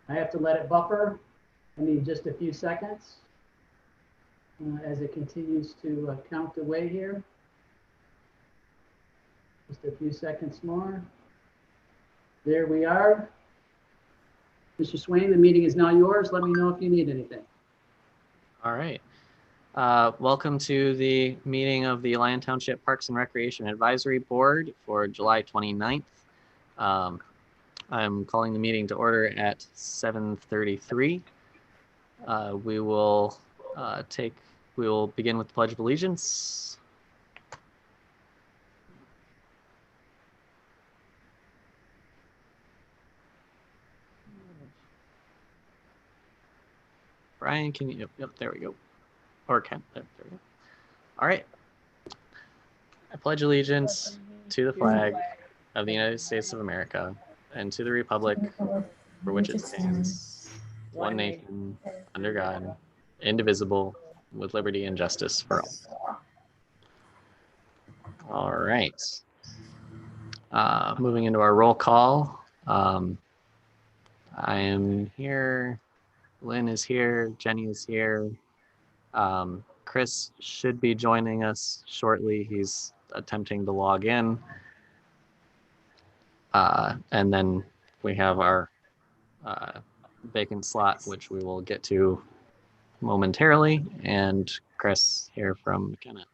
I have to let it buffer. I need just a few seconds as it continues to count away here. Just a few seconds more. There we are. Mr. Swain, the meeting is now yours. Let me know if you need anything. All right. Welcome to the meeting of the Lyon Township Parks and Recreation Advisory Board for July 29th. I'm calling the meeting to order at 7:33. We will begin with the Pledge of Allegiance. Brian, can you, yep, there we go. Or Ken, there we go. All right. I pledge allegiance to the flag of the United States of America and to the republic for which it stands, one nation, under God, indivisible, with liberty and justice for all. All right. Moving into our roll call. I am here. Lynn is here. Jenny is here. Chris should be joining us shortly. He's attempting to log in. And then we have our vacant slot, which we will get to momentarily, and Chris here from McKenna.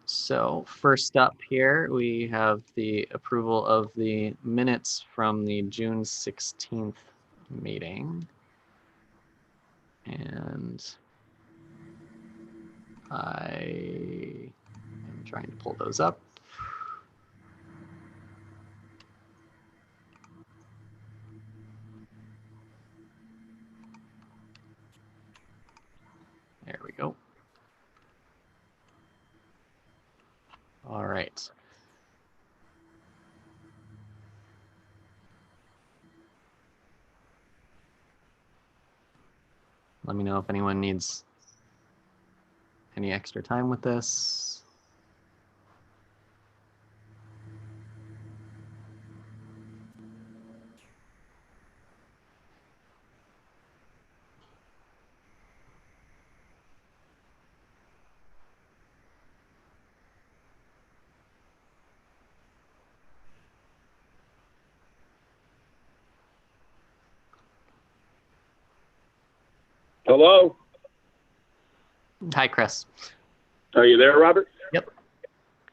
So first up here, we have the approval of the minutes from the June 16th meeting. And I am trying to pull those up. There we go. All right. Let me know if anyone needs any extra time with this. Hello. Hi, Chris. Are you there, Robert? Yep.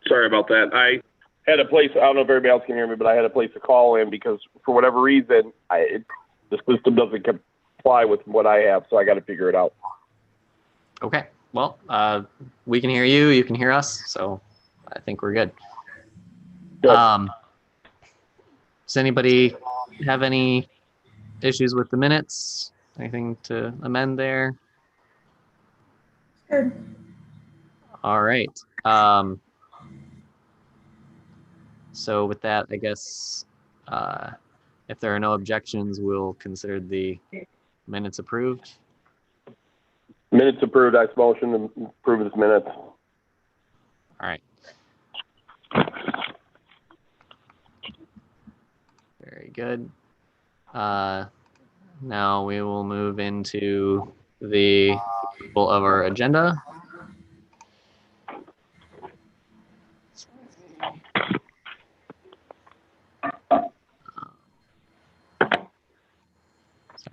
Sorry about that. I had a place, I don't know if everybody else can hear me, but I had a place to call in because for whatever reason, the system doesn't comply with what I have, so I got to figure it out. Okay. Well, we can hear you, you can hear us, so I think we're good. Good. Does anybody have any issues with the minutes? Anything to amend there? Good. All right. So with that, I guess if there are no objections, we'll consider the minutes approved. Minutes approved. I motion to approve this minutes. All right. Very good. Now we will move into the approval of our agenda. Sorry,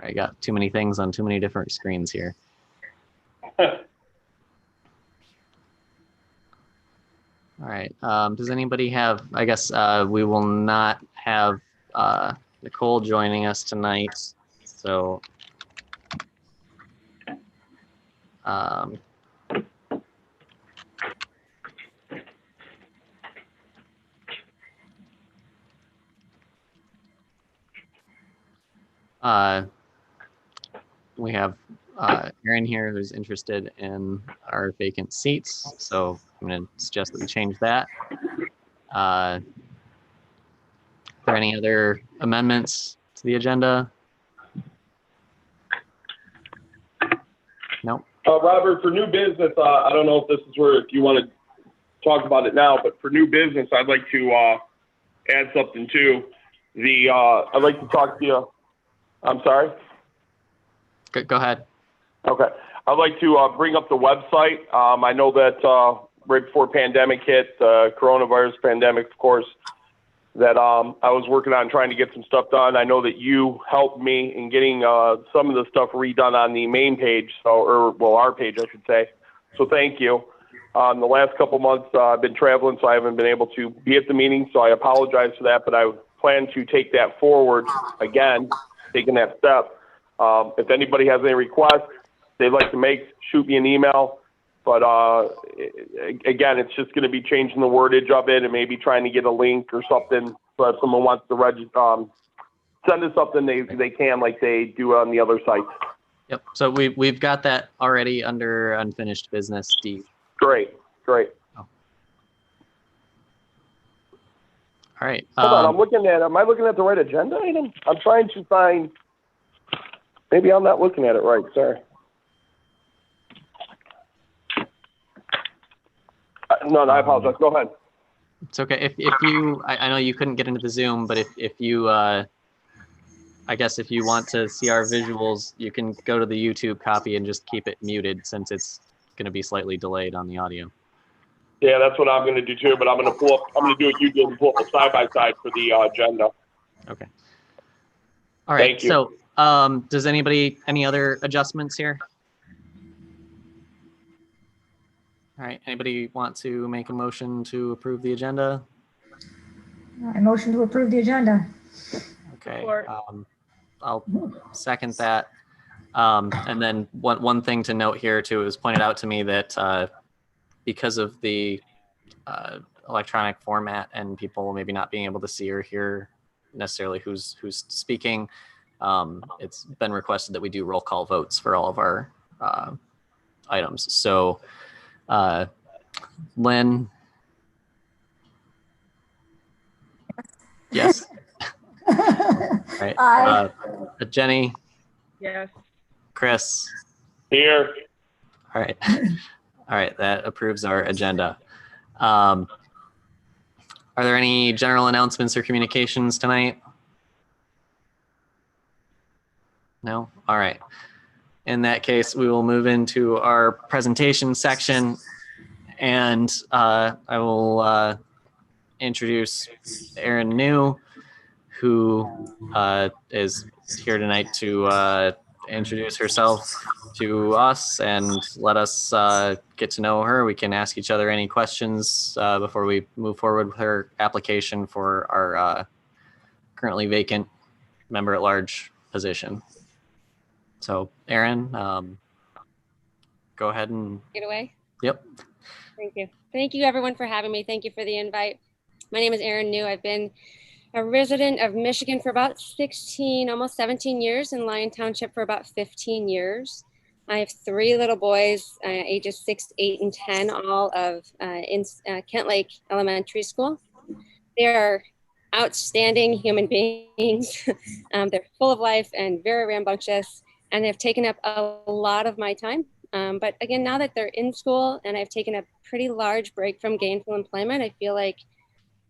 I got too many things on too many different screens here. All right. Does anybody have, I guess we will not have Nicole joining us tonight. So we have Erin here who's interested in our vacant seats. So I'm going to suggest that we change that. Are there any other amendments to the agenda? No. Robert, for new business, I don't know if this is where, if you want to talk about it now, but for new business, I'd like to add something too. I'd like to talk to you. I'm sorry. Go ahead. Okay. I'd like to bring up the website. I know that right before pandemic hit, coronavirus pandemic, of course, that I was working on trying to get some stuff done. I know that you helped me in getting some of the stuff redone on the main page, our page, I should say. So thank you. The last couple months, I've been traveling, so I haven't been able to be at the meeting, so I apologize for that, but I plan to take that forward again, taking that step. If anybody has any requests they'd like to make, shoot me an email. But again, it's just going to be changing the wordage of it and maybe trying to get a link or something. So if someone wants to send us something, they can, like they do on the other sites. Yep. So we've got that already under unfinished business, Steve. Great. Oh. All right. Hold on, am I looking at the right agenda item? I'm trying to find, maybe I'm not looking at it right, sorry. No, I apologize. Go ahead. It's okay. If you, I know you couldn't get into the Zoom, but if you, I guess if you want to see our visuals, you can go to the YouTube copy and just keep it muted since it's going to be slightly delayed on the audio. Yeah, that's what I'm going to do too, but I'm going to do what you did and pull up a side-by-side for the agenda. Okay. All right. Thank you. So does any other adjustments here? All right. Anybody want to make a motion to approve the agenda? I motion to approve the agenda. Okay. I'll second that. And then one thing to note here too, it was pointed out to me that because of the electronic format and people maybe not being able to see or hear necessarily who's speaking, it's been requested that we do roll call votes for all of our items. So Lynn? Yes. Right. Aye. Jenny? Yes. Chris? Here. All right. All right, that approves our agenda. Are there any general announcements or communications tonight? No? All right. In that case, we will move into our presentation section, and I will introduce Erin New, who is here tonight to introduce herself to us and let us get to know her. We can ask each other any questions before we move forward with her application for our currently vacant member-at-large position. So, Erin, go ahead and... Get away. Yep. Thank you. Thank you, everyone, for having me. Thank you for the invite. My name is Erin New. I've been a resident of Michigan for about 16, almost 17 years, in Lyon Township for about 15 years. I have 3 little boys, ages 6, 8, and 10, all in Kent Lake Elementary School. They are outstanding human beings. They're full of life and very rambunctious, and they've taken up a lot of my time. But again, now that they're in school and I've taken a pretty large break from gainful employment, I feel like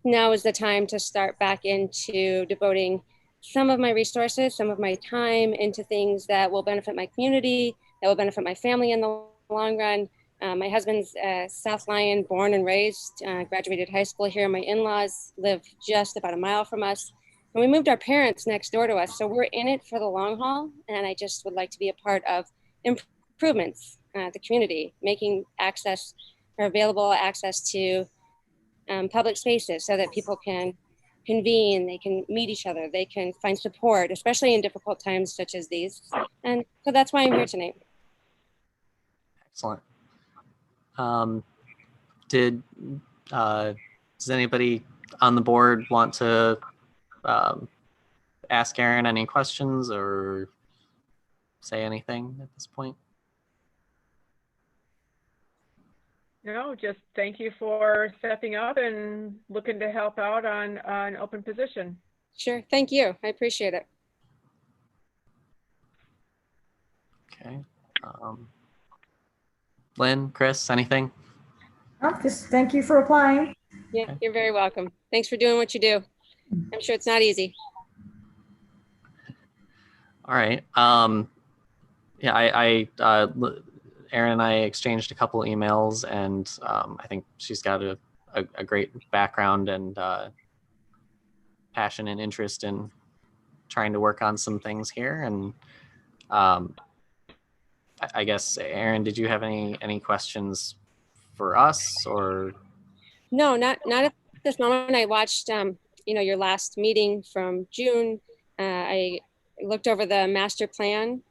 now is the time to start back into devoting some of my resources, some of my time into things that will benefit my community, that will benefit my family in the long run. My husband's South Lyon, born and raised, graduated high school here. My in-laws live just about a mile from us. And we moved our parents next door to us. So we're in it for the long haul. And I just would like to be a part of improvements, the community, making access or available access to public spaces so that people can convene, they can meet each other, they can find support, especially in difficult times such as these. And so that's why I'm here tonight. Excellent. Does anybody on the board want to ask Erin any questions or say anything at this point? No, just thank you for stepping up and looking to help out on an open position. Sure, thank you. I appreciate it. Okay. Lynn, Chris, anything? Oh, just thank you for applying. Yeah, you're very welcome. Thanks for doing what you do. I'm sure it's not easy. All right. Yeah, Erin and I exchanged a couple emails, and I think she's got a great background and passion and interest in trying to work on some things here. And I guess, Erin, did you have any questions for us or? No, not at this moment. I watched, your last meeting from June. I looked over the master plan,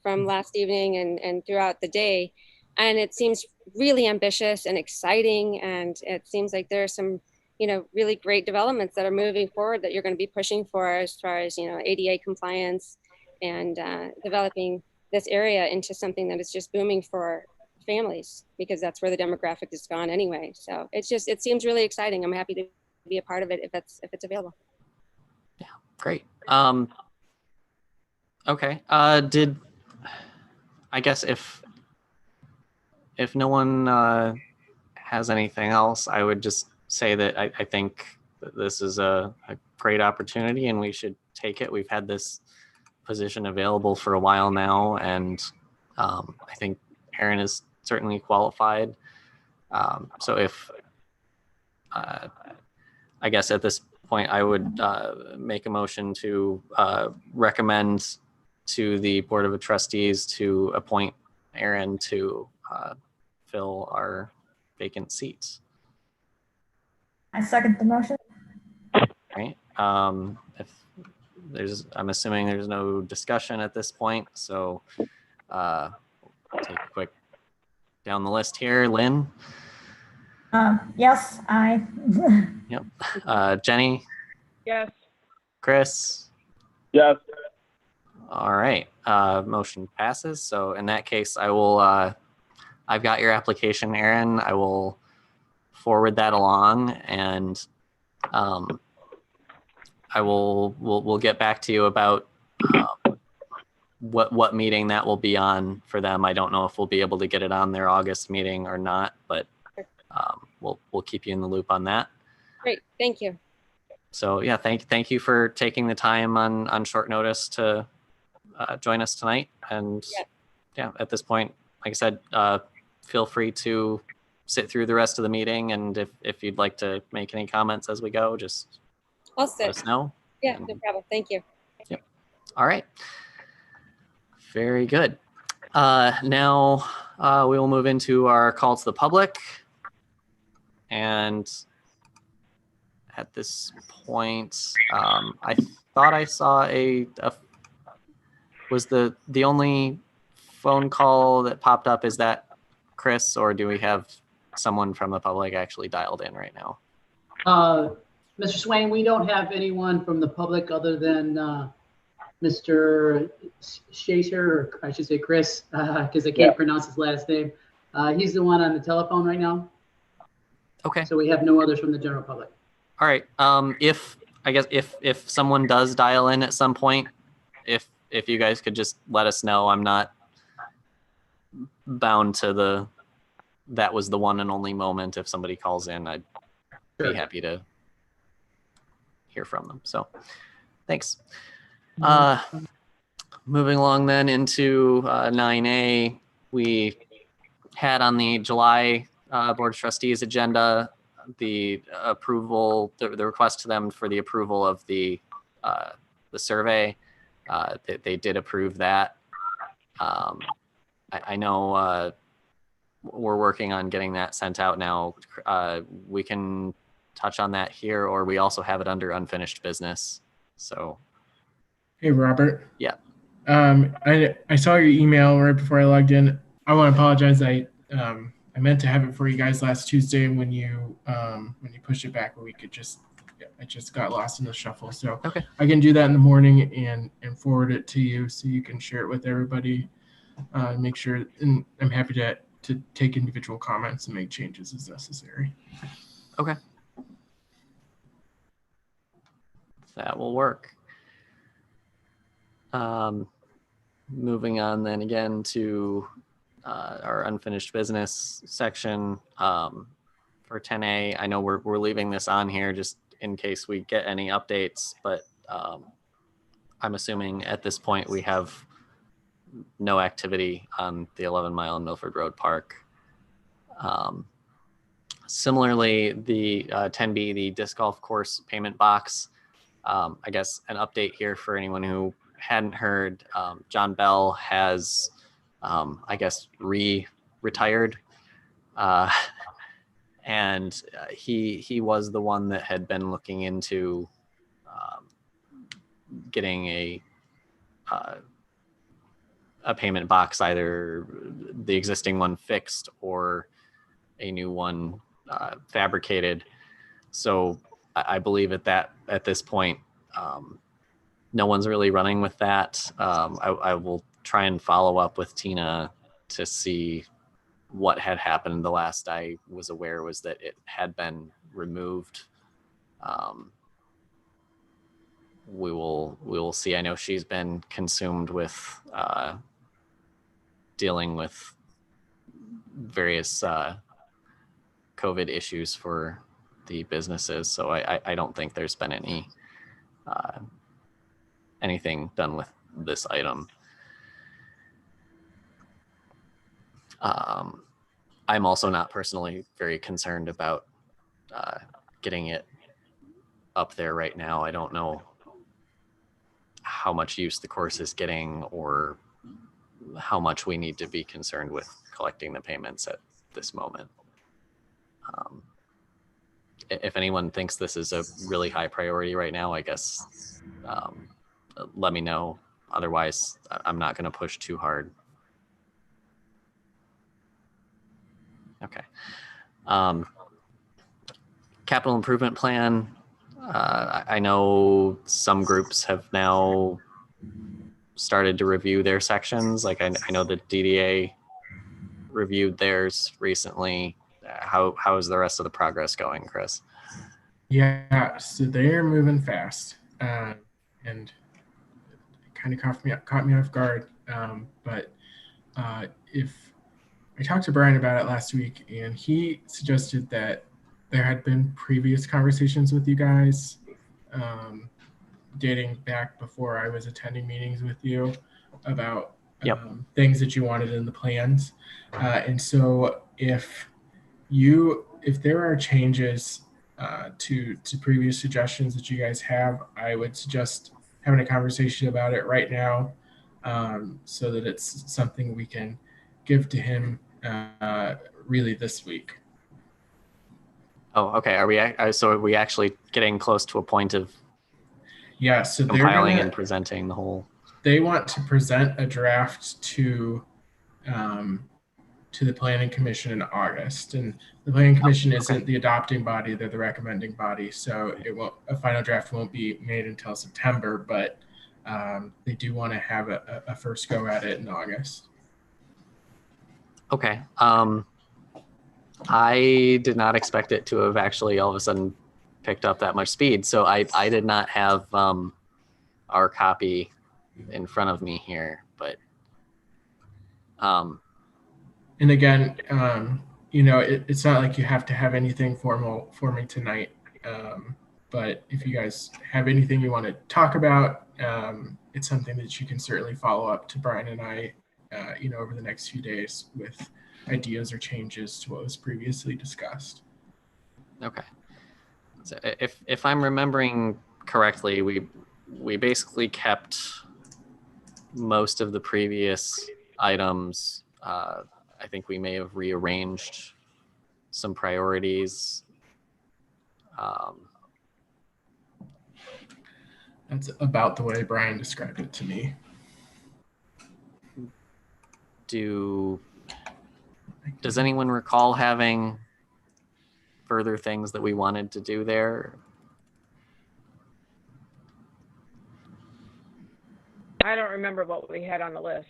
from last evening and throughout the day, and it seems really ambitious and exciting. And it seems like there are some, really great developments that are moving forward that you're going to be pushing for as far as, ADA compliance and developing this area into something that is just booming for families, because that's where the demographic is gone anyway. So it seems really exciting. I'm happy to be a part of it if it's available. Yeah, great. Okay. I guess if no one has anything else, I would just say that I think that this is a great opportunity and we should take it. We've had this position available for a while now, and I think Erin is certainly qualified. So if I guess at this point, I would make a motion to recommend to the Board of Trustees to appoint Erin to fill our vacant seats. I second the motion. Right. If I'm assuming there's no discussion at this point, so take a quick down the list here. Lynn? Yes, I. Yep. Jenny? Yes. Chris? Yes. All right. Motion passes. So in that case, I will. I've got your application, Erin. I will forward that along, and we'll get back to you about what meeting that will be on for them. I don't know if we'll be able to get it on their August meeting or not, but we'll keep you in the loop on that. Great, thank you. So yeah, thank you for taking the time on short notice to join us tonight. And yeah, at this point, like I said, feel free to sit through the rest of the meeting, and if you'd like to make any comments as we go, just I'll sit. let us know. Yeah, no problem. Thank you. Yep. All right. Very good. Now we will move into our call to the public. And at this point, I thought I saw was the only phone call that popped up, is that Chris, or do we have someone from the public actually dialed in right now? Mr. Swain, we don't have anyone from the public other than Mr. Shazer, or I should say Chris, because I can't pronounce his last name. He's the one on the telephone right now. Okay. So we have no others from the general public. All right. If someone does dial in at some point, if you guys could just let us know. I'm not bound to that was the one and only moment. If somebody calls in, I'd be happy to hear from them. So thanks. Moving along then into 9A, we had on the July Board of Trustees agenda the approval, the request to them for the approval of the survey. They did approve that. I know we're working on getting that sent out now. We can touch on that here, or we also have it under unfinished business. So. Hey, Robert. Yeah. I saw your email right before I logged in. I want to apologize. I meant to have it for you guys last Tuesday when you pushed it back a week. I just got lost in the shuffle. So okay. I can do that in the morning and forward it to you so you can share it with everybody. Make sure, and I'm happy to take individual comments and make changes as necessary. Okay. That will work. Moving on then again to our unfinished business section for 10A. I know we're leaving this on here just in case we get any updates, but I'm assuming at this point we have no activity on the 11 Mile Milford Road Park. Similarly, the 10B, the disc golf course payment box, I guess an update here for anyone who hadn't heard, John Bell has, I guess, retired. And he was the one that had been looking into getting a payment box, either the existing one fixed or a new one fabricated. So I believe at this point, no one's really running with that. I will try and follow up with Tina to see what had happened. The last I was aware was that it had been removed. We will see. I know she's been consumed with dealing with various COVID issues for the businesses. So I don't think there's been anything done with this item. I'm also not personally very concerned about getting it up there right now. I don't know how much use the course is getting or how much we need to be concerned with collecting the payments at this moment. If anyone thinks this is a really high priority right now, I guess let me know. Otherwise, I'm not going to push too hard. Okay. Capital improvement plan. I know some groups have now started to review their sections. Like I know the DDA reviewed theirs recently. How is the rest of the progress going, Chris? Yeah, so they're moving fast, and it kind of caught me off guard. But if I talked to Brian about it last week, and he suggested that there had been previous conversations with you guys, dating back before I was attending meetings with you about things that you wanted in the plans. And so if there are changes to previous suggestions that you guys have, I would suggest having a conversation about it right now, so that it's something we can give to him really this week. Oh, okay. Are we actually getting close to a point of so compiling and presenting the whole? They want to present a draft to the Planning Commission in August, and the Planning Commission isn't the adopting body; they're the recommending body. So a final draft won't be made until September, but they do want to have a first go at it in August. Okay. I did not expect it to have actually all of a sudden picked up that much speed. So I did not have our copy in front of me here, but and again, it's not like you have to have anything formal for me tonight. But if you guys have anything you want to talk about, it's something that you can certainly follow up to Brian and I, over the next few days with ideas or changes to what was previously discussed. Okay. So if I'm remembering correctly, we basically kept most of the previous items. I think we may have rearranged some priorities. That's about the way Brian described it to me. Does anyone recall having further things that we wanted to do there? I don't remember what we had on the list.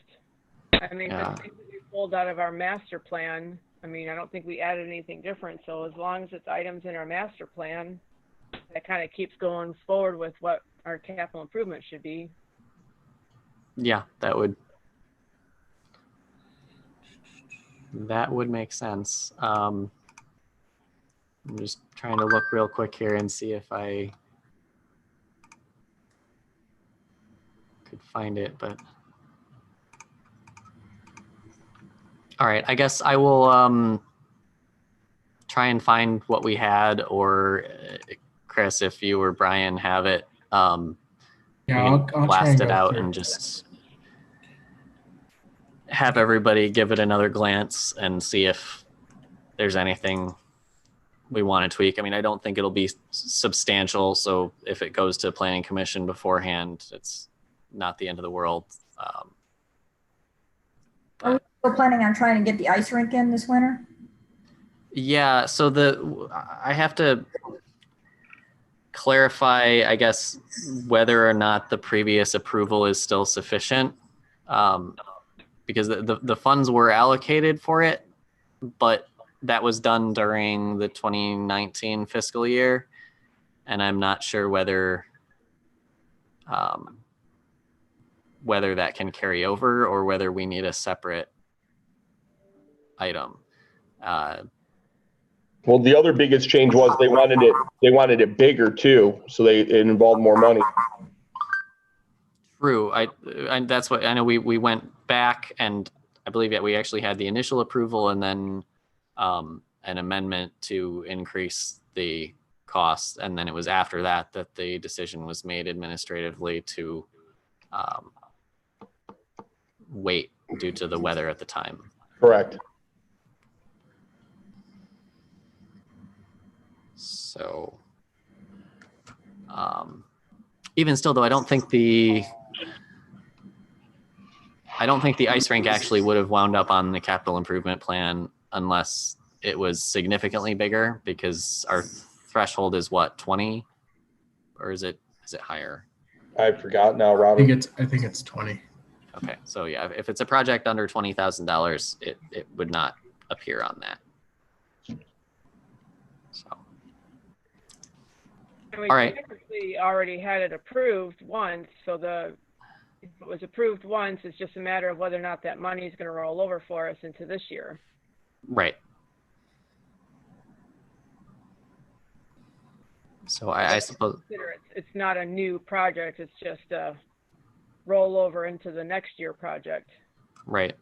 I mean, the things that we pulled out of our master plan, I mean, I don't think we added anything different. So as long as it's items in our master plan, that kind of keeps going forward with what our capital improvement should be. Yeah, that would make sense. I'm just trying to look real quick here and see if I could find it, but all right. I guess I will try and find what we had, or Chris, if you or Brian have it, Yeah, we I'll can try blast and it go out through. and just have everybody give it another glance and see if there's anything we want to tweak. I mean, I don't think it'll be substantial, so if it goes to planning commission beforehand, it's not the end of the world. Are we still planning on trying to get the ice rink in this winter? Yeah, so I have to clarify, I guess, whether or not the previous approval is still sufficient, because the funds were allocated for it, but that was done during the 2019 fiscal year, and I'm not sure whether that can carry over or whether we need a separate item. Well, the other biggest change was they wanted it bigger too, so it involved more money. True. I that's what I know. We went back, and I believe that we actually had the initial approval and then an amendment to increase the costs, and then it was after that that the decision was made administratively to wait due to the weather at the time. Correct. So even still, though, I don't think the ice rink actually would have wound up on the capital improvement plan unless it was significantly bigger, because our threshold is what, 20, or is it higher? I forgot now, Robert. I think it's 20. Okay, so yeah, if it's a project under $20,000, it would not appear on that. So, And we all right. technically already had it approved once, so if it was approved once, it's just a matter of whether or not that money is going to roll over for us into this year. Right. So I suppose It's not a new project, it's just a rollover into the next year project. right.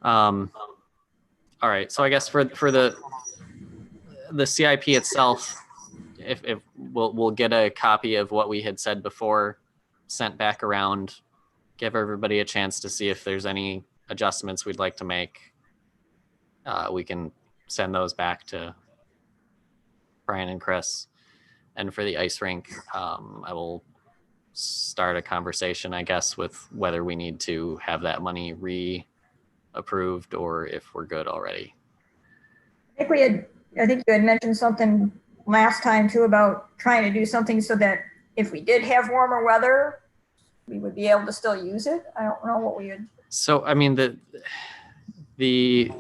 All right. So I guess for the CIP itself, if we'll get a copy of what we had said before sent back around, give everybody a chance to see if there's any adjustments we'd like to make. We can send those back to Brian and Chris. And for the ice rink, I will start a conversation, I guess, with whether we need to have that money re-approved or if we're good already. I think you had mentioned something last time too about trying to do something so that if we did have warmer weather, we would be able to still use it. I don't know what we would. So, I mean, if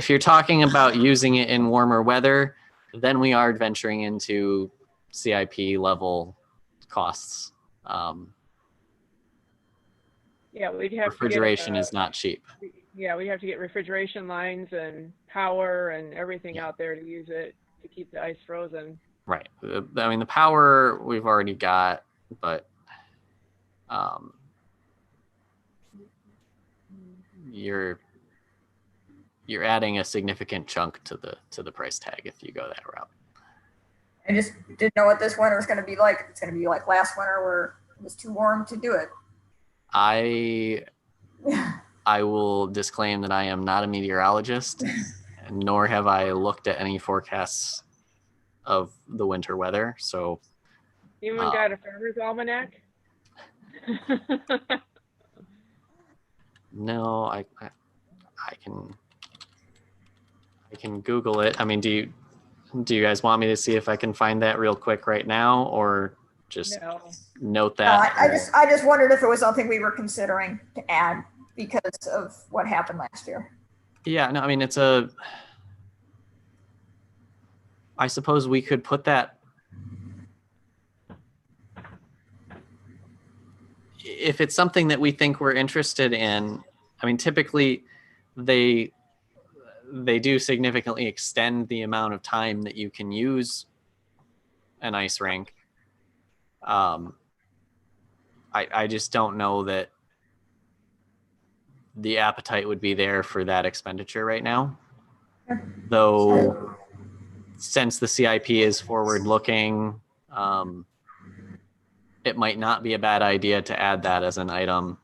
you're talking about using it in warmer weather, then we are venturing into CIP level costs. Yeah, we'd have refrigeration is not cheap. Yeah, we'd have to get refrigeration lines and power and everything out there to use it to keep the ice frozen. Right. I mean, the power we've already got, but you're adding a significant chunk to the price tag if you go that route. I just didn't know what this winter is going to be like. It's going to be like last winter where it was too warm to do it. I will disclaim that I am not a meteorologist, nor have I looked at any forecasts of the winter weather. So, you even got a farmer's almanac? No, I can Google it. I mean, do you guys want me to see if I can find that real quick right now, or just note that? No, I just wondered if it was something we were considering to add because of what happened last year. Yeah, no, I mean, I suppose we could put that, if it's something that we think we're interested in. I mean, typically they do significantly extend the amount of time that you can use an ice rink. I just don't know that the appetite would be there for that expenditure right now. Though, since the CIP is forward-looking, it might not be a bad idea to add that as an item,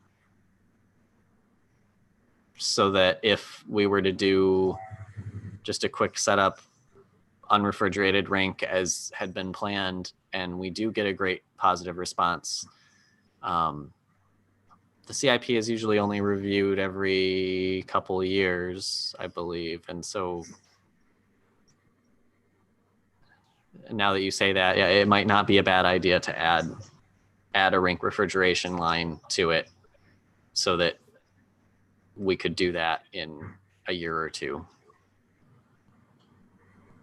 so that if we were to do just a quick setup, unrefrigerated rink as had been planned, and we do get a great positive response, the CIP is usually only reviewed every couple of years, I believe. And so now that you say that, yeah, it might not be a bad idea to add a rink refrigeration line to it, so that we could do that in a year or two.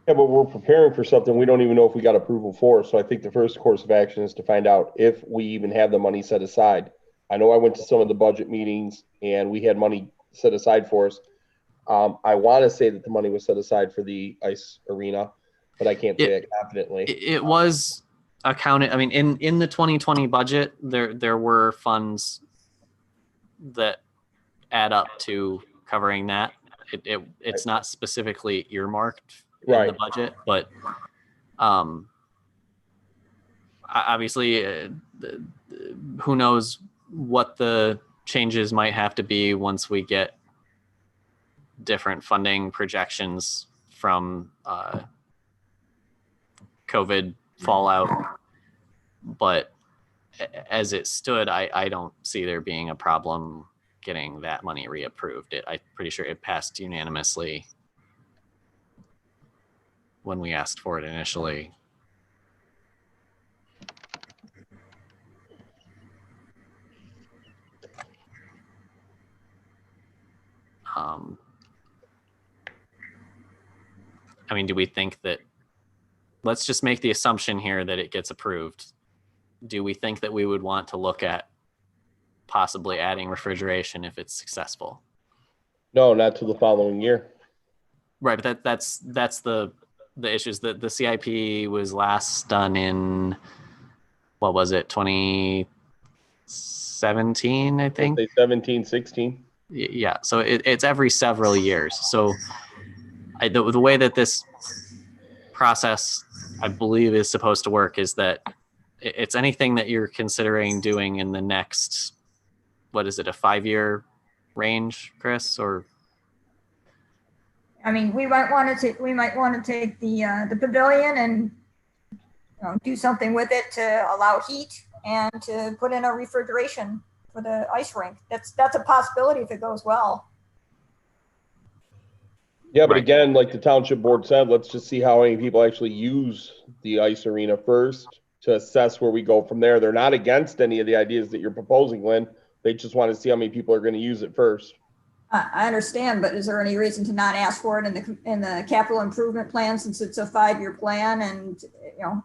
Yeah, but we're preparing for something we don't even know if we got approval for. So I think the first course of action is to find out if we even have the money set aside. I know I went to some of the budget meetings and we had money set aside for us. I want to say that the money was set aside for the ice arena, but I can't say it confidently. It was accounted. I mean, in the 2020 budget, there were funds that add up to covering that. It's not specifically earmarked in the budget, but obviously, who knows what the changes might have to be once we get different funding projections from COVID fallout. But as it stood, I don't see there being a problem getting that money reapproved. I'm pretty sure it passed unanimously when we asked for it initially. I mean, do we think that, let's just make the assumption here that it gets approved. Do we think that we would want to look at possibly adding refrigeration if it's successful? No, not till the following year. Right, but that's the issues. That the CIP was last done in, what was it, 2017, I think? 17, 16. Yeah, so it's every several years. So the way that this process, I believe, is supposed to work is that it's anything that you're considering doing in the next, what is it, a 5-year range, Chris? Or I mean, we might want to take the pavilion and do something with it to allow heat and to put in a refrigeration for the ice rink. That's a possibility if it goes well. Yeah, but again, like the township board said, let's just see how many people actually use the ice arena first to assess where we go from there. They're not against any of the ideas that you're proposing, Lynn. They just want to see how many people are going to use it first. I understand, but is there any reason to not ask for it in the capital improvement plan, since it's a 5-year plan? And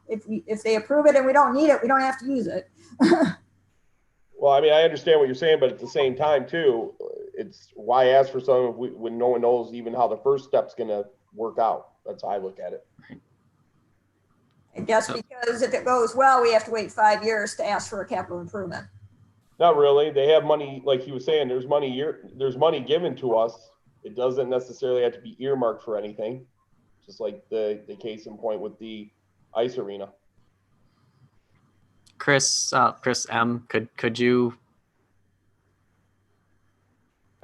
if they approve it and we don't need it, we don't have to use it. Well, I mean, I understand what you're saying, but at the same time, too, it's why ask for something when no one knows even how the first step's going to work out. That's how I look at it. I guess because if it goes well, we have to wait 5 years to ask for a capital improvement. Not really. They have money, like he was saying. There's money given to us. It doesn't necessarily have to be earmarked for anything. Just like the case in point with the ice arena. Chris M, could you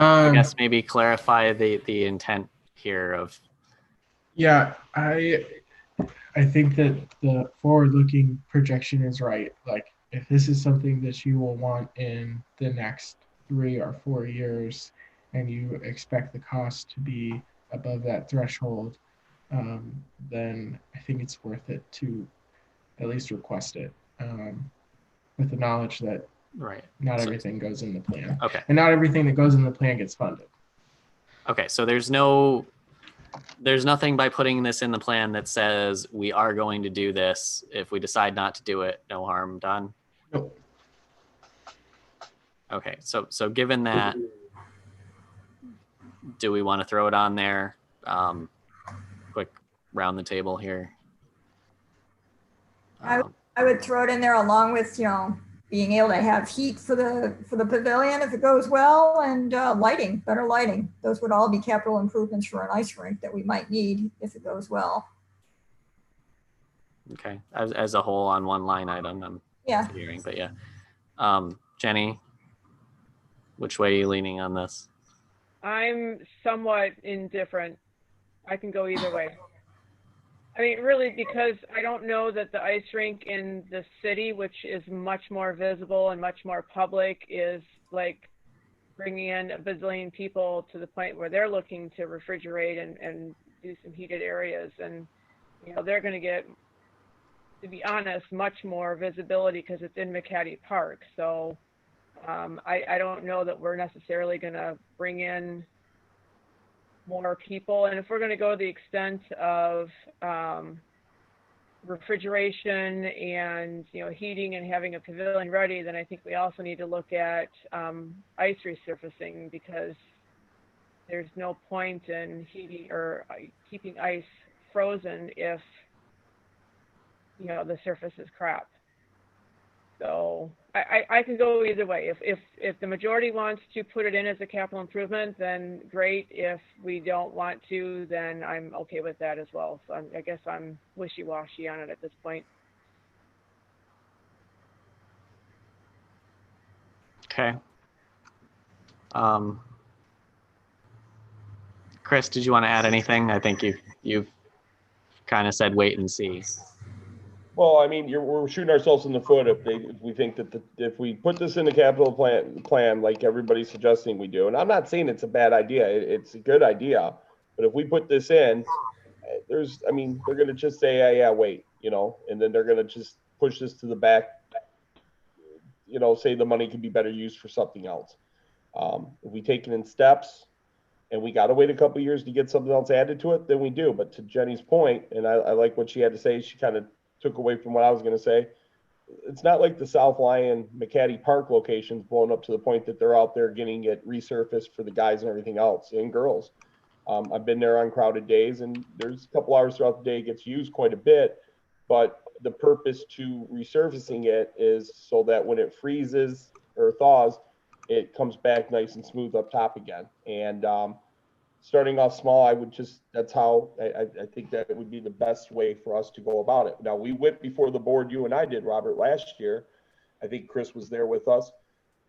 I Um, guess maybe clarify the intent here of? Yeah, I think that the forward-looking projection is right. Like, if this is something that you will want in the next 3 or 4 years, and you expect the cost to be above that threshold, then I think it's worth it to at least request it, with the knowledge that not everything goes in the plan. Okay. And not everything that goes in the plan gets funded. Okay, so there's nothing by putting this in the plan that says we are going to do this. If we decide not to do it, no harm done. Nope. Okay, so given that, do we want to throw it on there? Quick round the table here. I would throw it in there along with, being able to have heat for the pavilion if it goes well, and lighting, better lighting. Those would all be capital improvements for an ice rink that we might need if it goes well. Okay, as a whole on one line item, I'm Yeah. figuring, but yeah. Jenny, which way are you leaning on this? I'm somewhat indifferent. I can go either way. I mean, really, because I don't know that the ice rink in the city, which is much more visible and much more public, is like bringing in a bazillion people to the point where they're looking to refrigerate and do some heated areas. And, they're going to get, to be honest, much more visibility because it's in McCaddy Park. So I don't know that we're necessarily going to bring in more people. And if we're going to go to the extent of refrigeration and heating and having a pavilion ready, then I think we also need to look at ice resurfacing, because there's no point in heating or keeping ice frozen if the surface is crap. So I can go either way. If the majority wants to put it in as a capital improvement, then great. If we don't want to, then I'm okay with that as well. So I guess I'm wishy-washy on it at this point. Okay. Chris, did you want to add anything? I think you've kind of said wait and see. Well, I mean, we're shooting ourselves in the foot if we think that if we put this in the capital plan like everybody's suggesting we do, and I'm not saying it's a bad idea, it's a good idea, but if we put this in, they're going to just say, yeah, wait, and then they're going to just push this to the back, say the money could be better used for something else. If we take it in steps, and we got to wait a couple of years to get something else added to it, then we do. But to Jenny's point, and I like what she had to say, she kind of took away from what I was going to say. It's not like the South Lyon McCaddy Park location's blown up to the point that they're out there getting it resurfaced for the guys and everything else, and girls. I've been there on crowded days, and there's a couple hours throughout the day it gets used quite a bit. But the purpose to resurfacing it is so that when it freezes or thaws, it comes back nice and smooth up top again. And starting off small, that's how I think that it would be the best way for us to go about it. Now, we went before the board, you and I did, Robert, last year. I think Chris was there with us.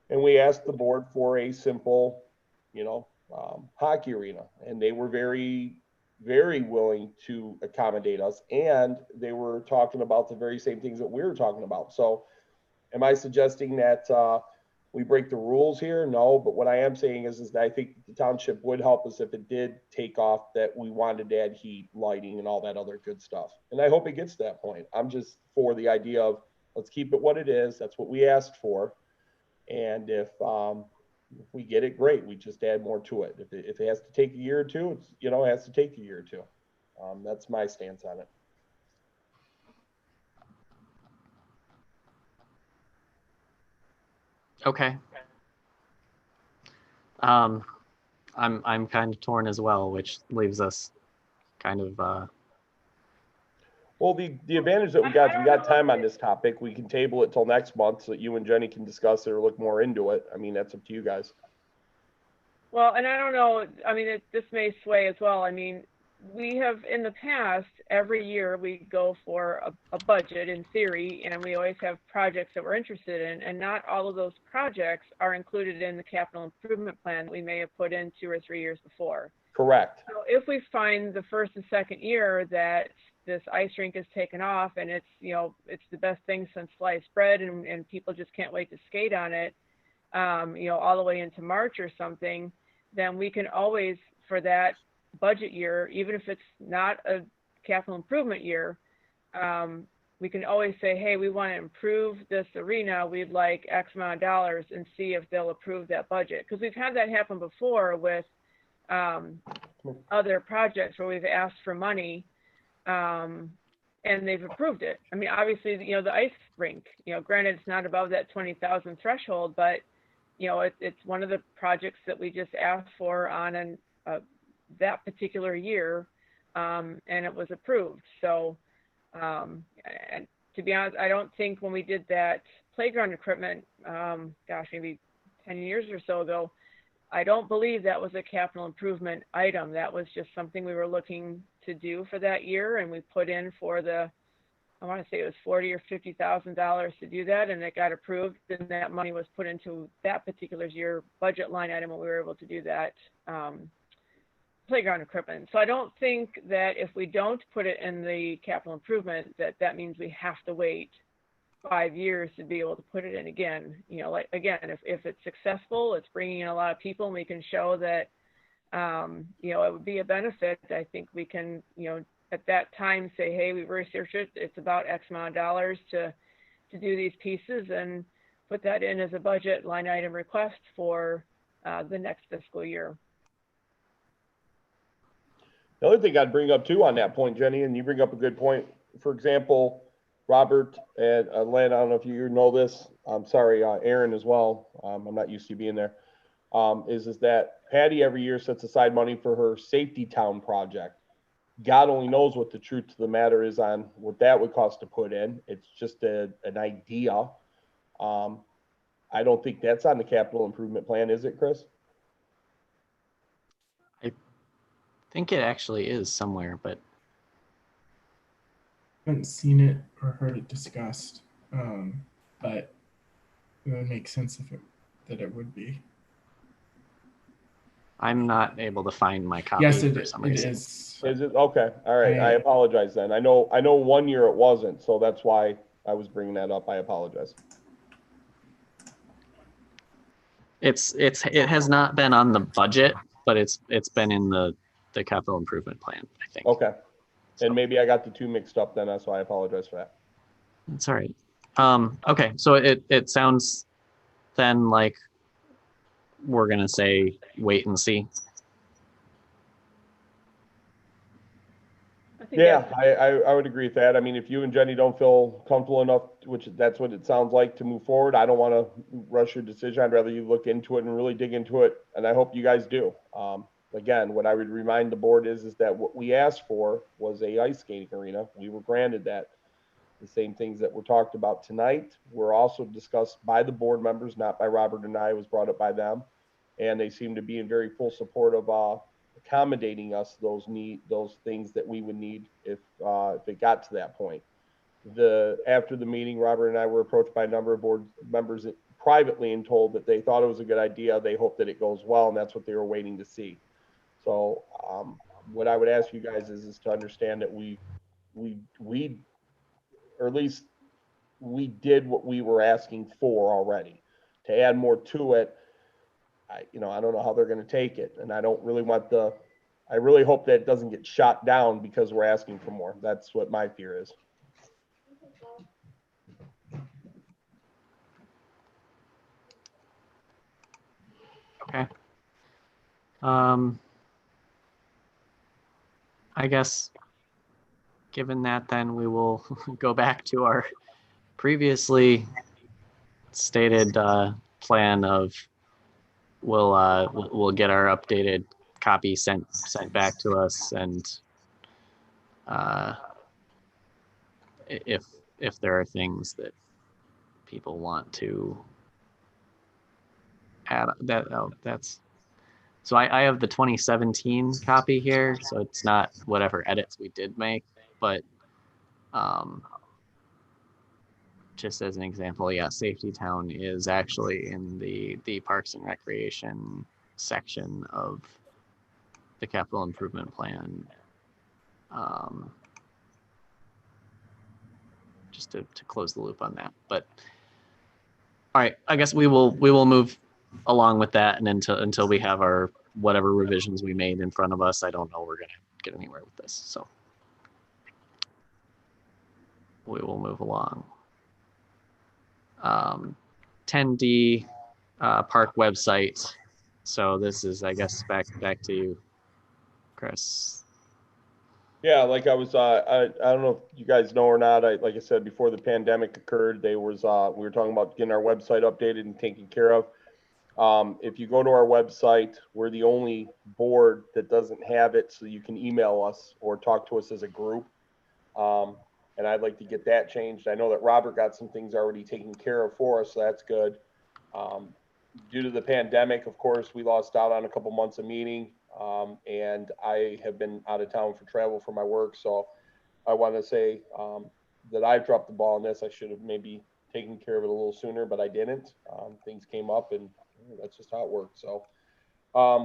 And we asked the board for a simple, hockey arena. And they were very, very willing to accommodate us. And they were talking about the very same things that we were talking about. So am I suggesting that we break the rules here? No, but what I am saying is that I think the township would help us if it did take off, that we wanted to add heat, lighting, and all that other good stuff. And I hope it gets to that point. I'm just for the idea of let's keep it what it is. That's what we asked for. And if we get it, great. We just add more to it. If it has to take a year or two, it has to take a year or two. That's my stance on it. Okay. I'm kind of torn as well, which leaves us kind of. Well, the advantage that we got time on this topic. We can table it till next month so that you and Jenny can discuss it or look more into it. I mean, that's up to you guys. Well, and I don't know, I mean, this may sway as well. I mean, we have in the past, every year we go for a budget in theory, and we always have projects that we're interested in, and not all of those projects are included in the capital improvement plan that we may have put in 2 or 3 years before. Correct. So if we find the first and second year that this ice rink is taken off and it's, it's the best thing since sliced bread, and people just can't wait to skate on it, all the way into March or something, then we can always, for that budget year, even if it's not a capital improvement year, we can always say, hey, we want to improve this arena. We'd like X amount of dollars, and see if they'll approve that budget. Because we've had that happen before with other projects where we've asked for money and they've approved it. I mean, obviously, the ice rink, granted it's not above that 20,000 threshold, but it's one of the projects that we just asked for on that particular year, and it was approved. So, and to be honest, I don't think when we did that playground equipment, gosh, maybe 10 years or so ago, I don't believe that was a capital improvement item. That was just something we were looking to do for that year, and we put in for the, I want to say it was $40,000 or $50,000 to do that, and it got approved, and that money was put into that particular year budget line item when we were able to do that playground equipment. So I don't think that if we don't put it in the capital improvement, that means we have to wait 5 years to be able to put it in again. You know, like, again, if it's successful, it's bringing in a lot of people, and we can show that, you know, it would be a benefit. I think we can, you know, at that time say, hey, we've researched it. It's about X amount of dollars to do these pieces, and put that in as a budget line item request for the next fiscal year. The other thing I'd bring up too on that point, Jenny, and you bring up a good point. For example, Robert and Len, I don't know if you know this. I'm sorry, Aaron as well. I'm not used to being there. Is that Patty every year sets aside money for her Safety Town project. God only knows what the truth of the matter is on what that would cost to put in. It's just an idea. I don't think that's on the capital improvement plan, is it, Chris? I think it actually is somewhere, but I haven't seen it or heard it discussed, but it would make sense if that it would be. I'm not able to find my copy. Yes, it for some is. reason. Is it? Okay. All right. I apologize then. I know 1 year it wasn't, so that's why I was bringing that up. I apologize. It has not been on the budget, but it's been in the capital improvement plan, I think. Okay. So, and maybe I got the two mixed up then, so I apologize for that. That's all right. Okay, so it sounds then like we're gonna say wait and see. Yeah, I would agree with that. I mean, if you and Jenny don't feel comfortable enough, which that's what it sounds like, to move forward, I don't want to rush your decision. I'd rather you look into it and really dig into it, and I hope you guys do. Again, what I would remind the board is that what we asked for was a ice skating arena. We were granted that. The same things that were talked about tonight were also discussed by the board members, not by Robert and I. It was brought up by them, and they seem to be in very full support of accommodating us those things that we would need if it got to that point. After the meeting, Robert and I were approached by a number of board members privately and told that they thought it was a good idea. They hope that it goes well, and that's what they were waiting to see. So what I would ask you guys is to understand that we or at least we did what we were asking for already. To add more to it, I don't know how they're going to take it, and I don't really want I really hope that it doesn't get shot down because we're asking for more. That's what my fear is. Okay. I guess given that, then we will go back to our previously stated plan of we'll get our updated copy sent back to us, and if there are things that people want to add, that's. So I have the 2017 copy here, so it's not whatever edits we did make, but just as an example, yeah, Safety Town is actually in the Parks and Recreation section of the capital improvement plan. Just to close the loop on that, but all right, I guess we will move along with that, and until we have our whatever revisions we made in front of us, I don't know we're gonna get anywhere with this. So we will move along. 10D park website. So this is, I guess, back to you, Chris. Yeah, like I was, I don't know if you guys know or not. Like I said, before the pandemic occurred, we were talking about getting our website updated and taken care of. If you go to our website, we're the only board that doesn't have it, so you can email us or talk to us as a group. and I'd like to get that changed. I know that Robert got some things already taken care of for us, so that's good. Due to the pandemic, of course, we lost out on a couple months of meeting, and I have been out of town for travel for my work. So I want to say that I've dropped the ball on this. I should have maybe taken care of it a little sooner, but I didn't. Things came up, and that's just how it worked. So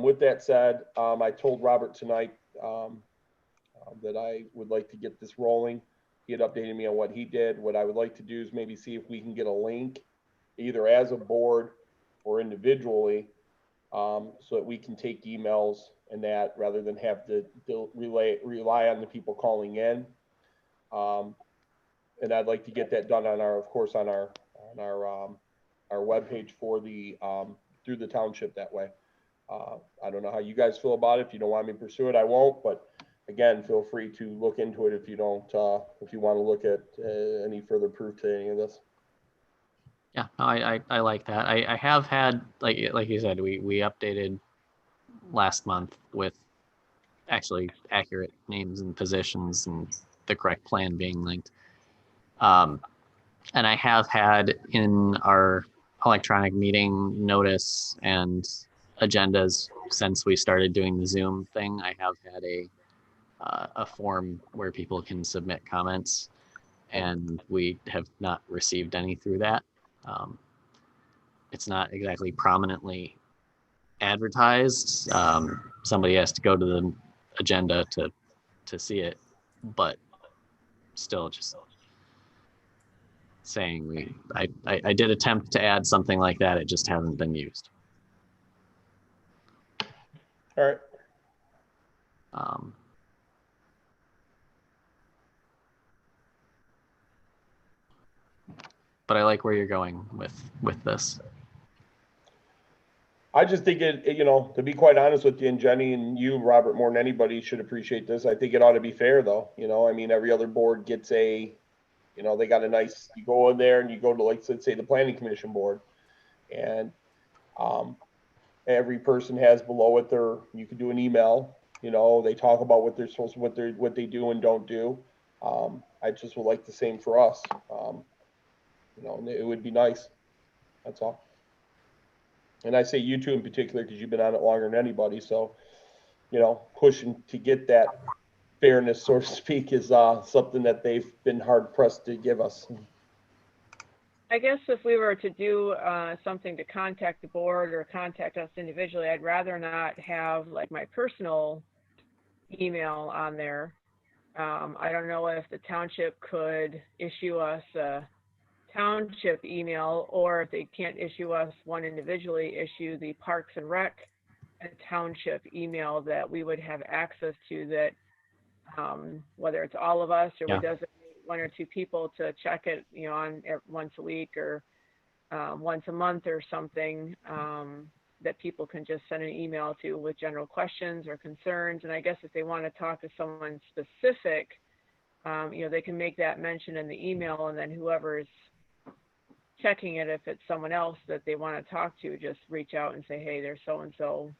with that said, I told Robert tonight that I would like to get this rolling. He had updated me on what he did. What I would like to do is maybe see if we can get a link either as a board or individually, so that we can take emails and that rather than have to rely on the people calling in. And I'd like to get that done on our webpage for the through the township that way. I don't know how you guys feel about it. If you don't want me to pursue it, I won't. But again, feel free to look into it if you don't. If you want to look at any further proof to any of this. Yeah, no, I like that. I have had, like you said, we updated last month with actually accurate names and positions and the correct plan being linked. And I have had in our electronic meeting notice and agendas since we started doing the Zoom thing, I have had a form where people can submit comments, and we have not received any through that. It's not exactly prominently advertised. Somebody has to go to the agenda to see it, but still just saying I did attempt to add something like that. It just hasn't been used. All right. But I like where you're going with this. I just think to be quite honest with you, and Jenny and you, Robert, more than anybody should appreciate this. I think it ought to be fair, though. I mean, every other board gets they got a nice, you go in there and you go to, like, let's say the planning commission board, and every person has below it you can do an email, they talk about what they're supposed to, what they do and don't do. I just would like the same for us. And it would be nice. That's all. And I say you two in particular, because you've been on it longer than anybody. So, pushing to get that fairness, so to speak, is something that they've been hard pressed to give us. I guess if we were to do something to contact the board or contact us individually, I'd rather not have like my personal email on there. I don't know if the township could issue us a township email, or if they can't issue us one individually, issue the Parks and Rec a township email that we would have access to, that whether it's all of us or we designate one or two people to check it, on once a week or once a month or something, that people can just send an email to with general questions or concerns. And I guess if they want to talk to someone specific, they can make that mention in the email, and then whoever's checking it, if it's someone else that they want to talk to, just reach out and say, hey, there's so-and-so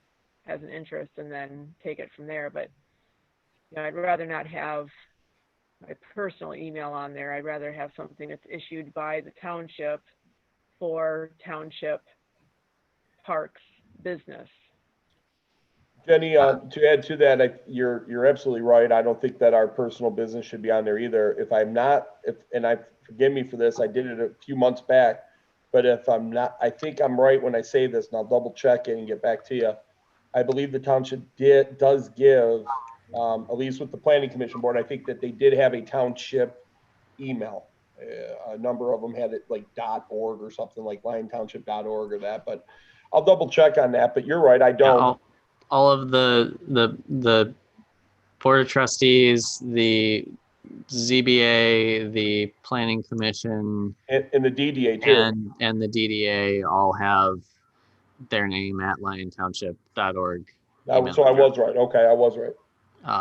has an interest, and then take it from there. But I'd rather not have my personal email on there. I'd rather have something that's issued by the township for township parks business. Jenny, to add to that, you're absolutely right. I don't think that our personal business should be on there either. Forgive me for this, I did it a few months back, but if I'm not, I think I'm right when I say this, and I'll double check it and get back to you. I believe the township does give, at least with the planning commission board, I think that they did have a township email. A number of them had it like .org or something, like liontownship.org or that, but I'll double check on that. But you're right, I don't. Yeah, all of the board of trustees, the ZBA, the planning commission, and the DDA too, and the DDA all have their name at liontownship.org. So I was right. Okay, I was right.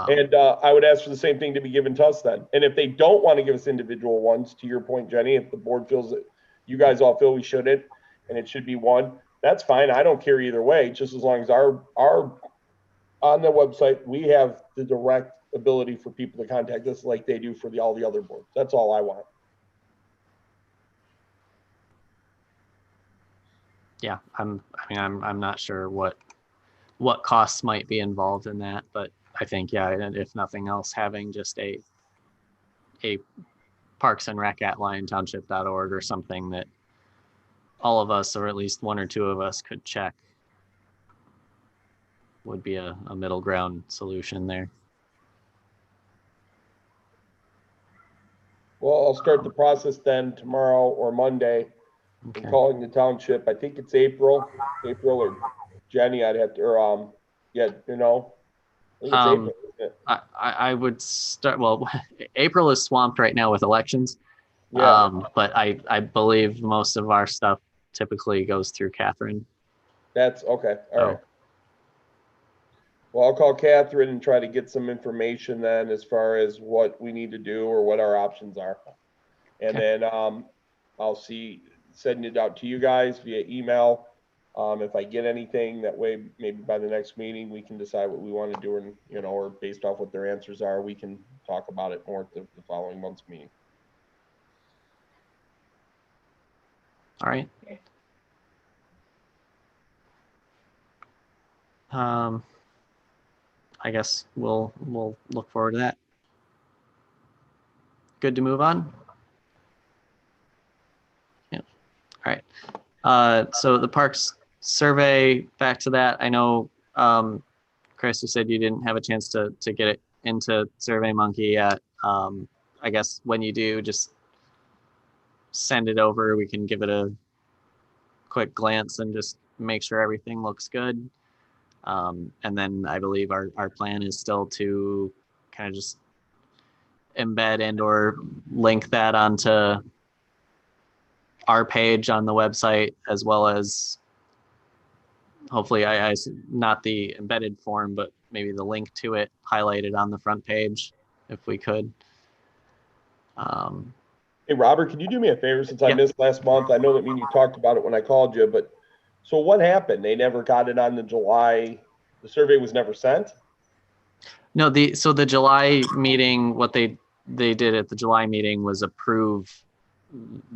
And I would ask for the same thing to be given to us then. And if they don't want to give us individual ones, to your point, Jenny, if the board feels that you guys all feel we shouldn't, and it should be one, that's fine. I don't care either way, just as long as our on the website, we have the direct ability for people to contact us like they do for all the other boards. That's all I want. Yeah, I'm not sure what costs might be involved in that, but I think, yeah, and if nothing else, having just a Parks and Rec at liontownship.org or something that all of us, or at least one or two of us, could check would be a middle ground solution there. Well, I'll start the process then tomorrow or Monday. Okay. I'm calling the township. I think it's April or Jenny. I'd have to, or yeah, you know, I think it's April, isn't it? I would start. Well, April is swamped right now with elections. Yeah. But I believe most of our stuff typically goes through Catherine. That's okay. All So, right. Well, I'll call Catherine and try to get some information then as far as what we need to do or what our options are. And Okay. then I'll send it out to you guys via email. If I get anything, that way maybe by the next meeting we can decide what we want to do, and you know, or based off what their answers are, we can talk about it more at the following month's meeting. all right. I guess we'll look forward to that. Good to move on. Yeah. All right. So the parks survey, back to that. I know, Chris, you said you didn't have a chance to get it into SurveyMonkey yet. I guess when you do, just send it over. We can give it a quick glance and just make sure everything looks good. And then I believe our plan is still to kind of just embed and or link that onto our page on the website, as well as hopefully I not the embedded form, but maybe the link to it highlighted on the front page if we could. Hey, Robert, can you do me a favor since I Yep. missed last month? I know that you talked about it when I called you, but so what happened? They never got it on the July, the survey was never sent? No, so the July meeting, what they did at the July meeting was approve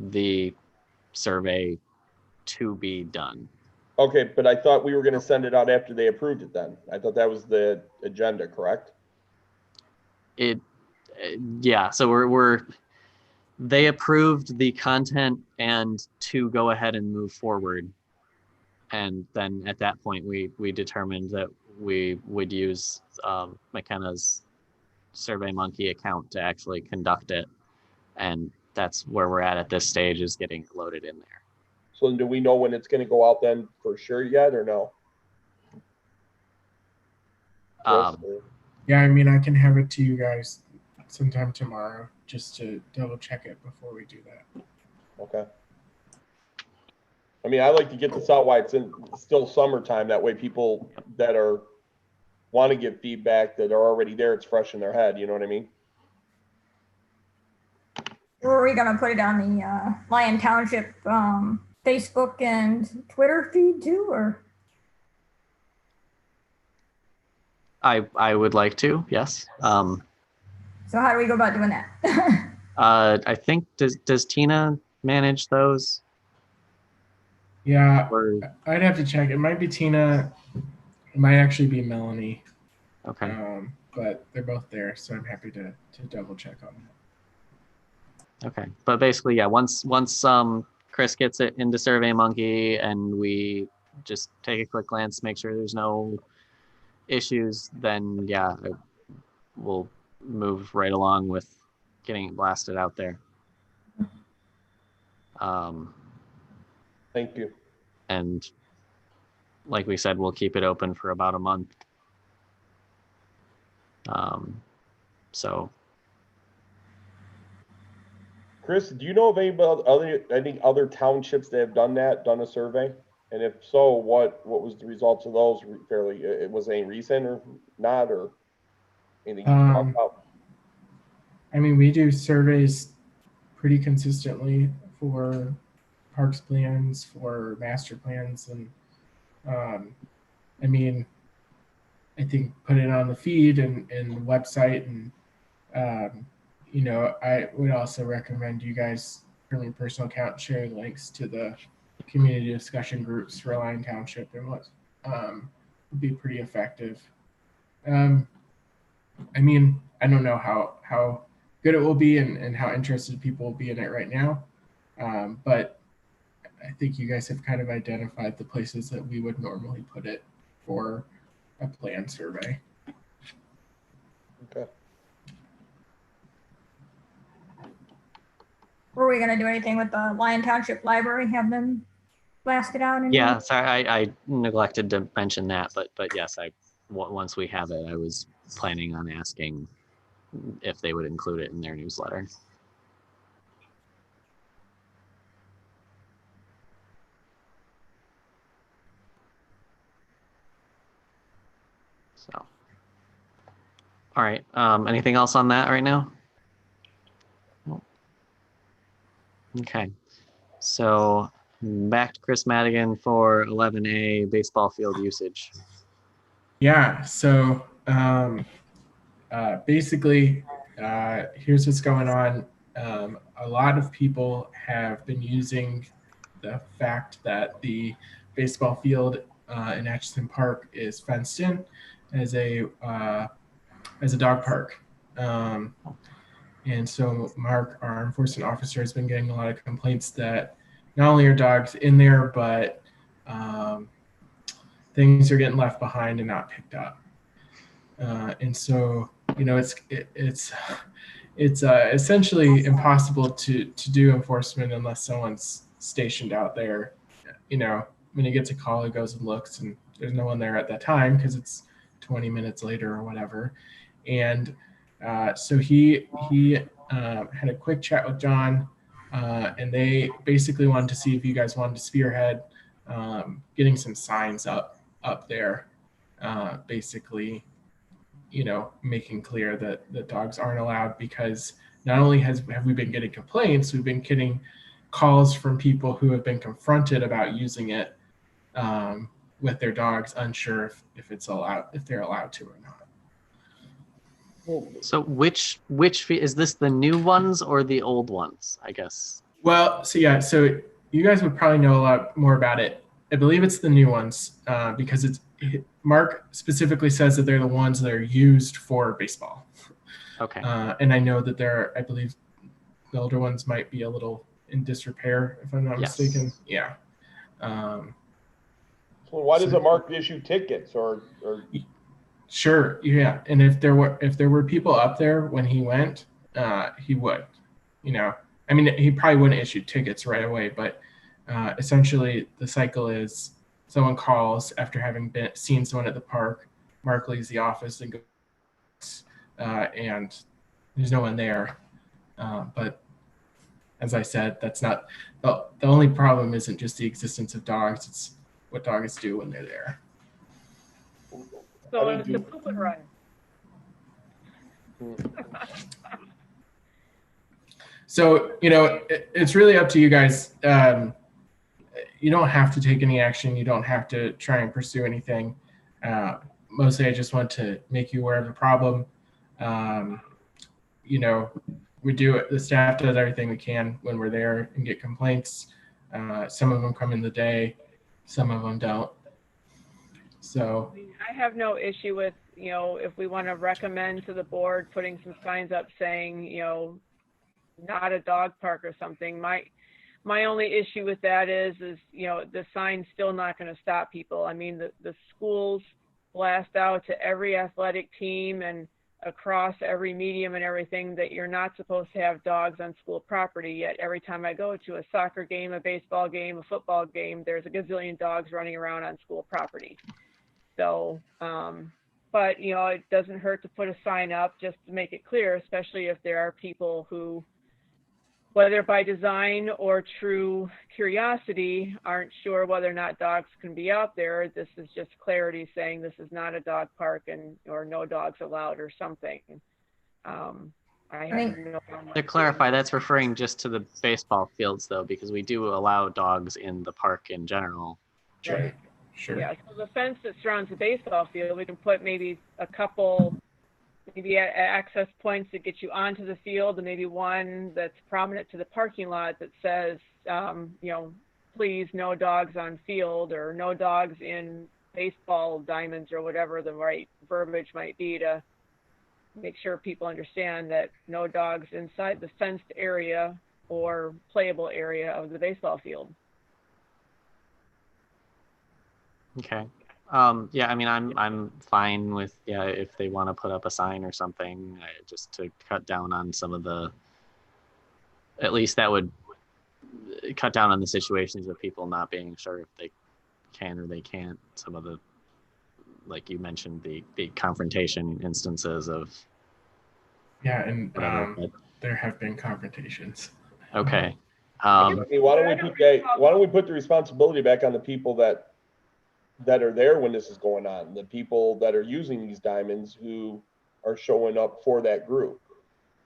the survey to be done. Okay, but I thought we were going to send it out after they approved it then. I thought that was the agenda, correct? Yeah, so they approved the content and to go ahead and move forward. And then at that point, we determined that we would use McKenna's SurveyMonkey account to actually conduct it. And that's where we're at this stage, is getting it loaded in there. So do we know when it's going to go out then for sure yet, or no? Chris, Yeah, I mean, I can have it to you guys sometime tomorrow just to double check it before we do that. okay. I mean, I like to get this out while it's still summertime. That way people that want to give feedback that are already there, it's fresh in their head. You know what I mean? Or are we gonna put it on the Lyon Township Facebook and Twitter feed too, or? I would like to, yes. So how do we go about doing that? I think, does Tina manage those? Yeah, Or, I'd have to check. It might be Tina. It might actually be Melanie. okay. But they're both there, so I'm happy to double check on that. Okay, but basically, yeah, once Chris gets it into SurveyMonkey and we just take a quick glance, make sure there's no issues, then yeah, we'll move right along with getting it blasted out there. Thank you. And like we said, we'll keep it open for about a month. So. Chris, do you know of any other townships that have done a survey? And if so, what was the results of those fairly? Was any recent or not, or anything you can talk about? I mean, we do surveys pretty consistently for parks plans, for master plans, and I mean, I think put it on the feed and the website, and I would also recommend you guys from your personal account sharing links to the community discussion groups for Lyon Township and what would be pretty effective. I don't know how good it will be and how interested people will be in it right now, but I think you guys have kind of identified the places that we would normally put it for a plan survey. Okay. Were we gonna do anything with the Lyon Township Library, have them blast it out? Yeah, sorry, I neglected to mention that, but yes, once we have it, I was planning on asking if they would include it in their newsletter. So, all right. Anything else on that right now? Okay. So back to Chris Madigan for 11A baseball field usage. Yeah. So basically, here's what's going on. A lot of people have been using the fact that the baseball field in Atchison Park is fenced in as a dog park. And so Mark, our enforcement officer, has been getting a lot of complaints that not only are dogs in there, but things are getting left behind and not picked up. And so, it's essentially impossible to do enforcement unless someone's stationed out there. When he gets a call, he goes and looks, and there's no one there at that time because it's 20 minutes later or whatever. And so he had a quick chat with John, and they basically wanted to see if you guys wanted to spearhead getting some signs up there, basically, making clear that dogs aren't allowed, because not only have we been getting complaints, we've been getting calls from people who have been confronted about using it with their dogs, unsure if they're allowed to or not. So which is this, the new ones or the old ones, I guess? Well, so you guys would probably know a lot more about it. I believe it's the new ones because Mark specifically says that they're the ones that are used for baseball. Okay. And I know that I believe the older ones might be a little in disrepair, if I'm not mistaken. Yeah. So why doesn't Mark issue tickets or? Sure. Yeah. And if there were people up there when he went, he would. He probably wouldn't issue tickets right away, but essentially the cycle is someone calls after having seen someone at the park. Mark leaves the office and goes, and there's no one there. But as I said, that's not the only problem. Isn't just the existence of dogs; it's what dogs do when they're there. So it's a poop and run. So, it's really up to you guys. You don't have to take any action. You don't have to try and pursue anything. Mostly, I just want to make you aware of the problem. The staff does everything we can when we're there and get complaints. Some of them come in the day, some of them don't. So I have no issue with, if we want to recommend to the board putting some signs up saying, not a dog park or something. My only issue with that is the sign's still not going to stop people. I mean, the schools blast out to every athletic team and across every medium and everything that you're not supposed to have dogs on school property. Yet every time I go to a soccer game, a baseball game, a football game, there's a gazillion dogs running around on school property. So, but it doesn't hurt to put a sign up just to make it clear, especially if there are people who, whether by design or true curiosity, aren't sure whether or not dogs can be out there. This is just clarity saying this is not a dog park or no dogs allowed or something. To clarify, that's referring just to the baseball fields, though, because we do allow dogs in the park in general. Sure. Sure. Yeah, so the fence that surrounds the baseball field, we can put maybe a couple, maybe access points that get you onto the field, and maybe one that's prominent to the parking lot that says, you know, please no dogs on field, or no dogs in baseball diamonds, or whatever the right verbiage might be to make sure people understand that no dogs inside the fenced area or playable area of the baseball field. Okay. Yeah, I mean, I'm fine with, yeah, if they want to put up a sign or something, just to cut down on some of the, at least that would cut down on the situations of people not being sure if they can or they can't. Some of the, like you mentioned, the confrontation instances of. Yeah, and whatever, but, there have been confrontations. okay. Why don't we put the responsibility back on the people that are there when this is going on, the people that are using these diamonds who are showing up for that group.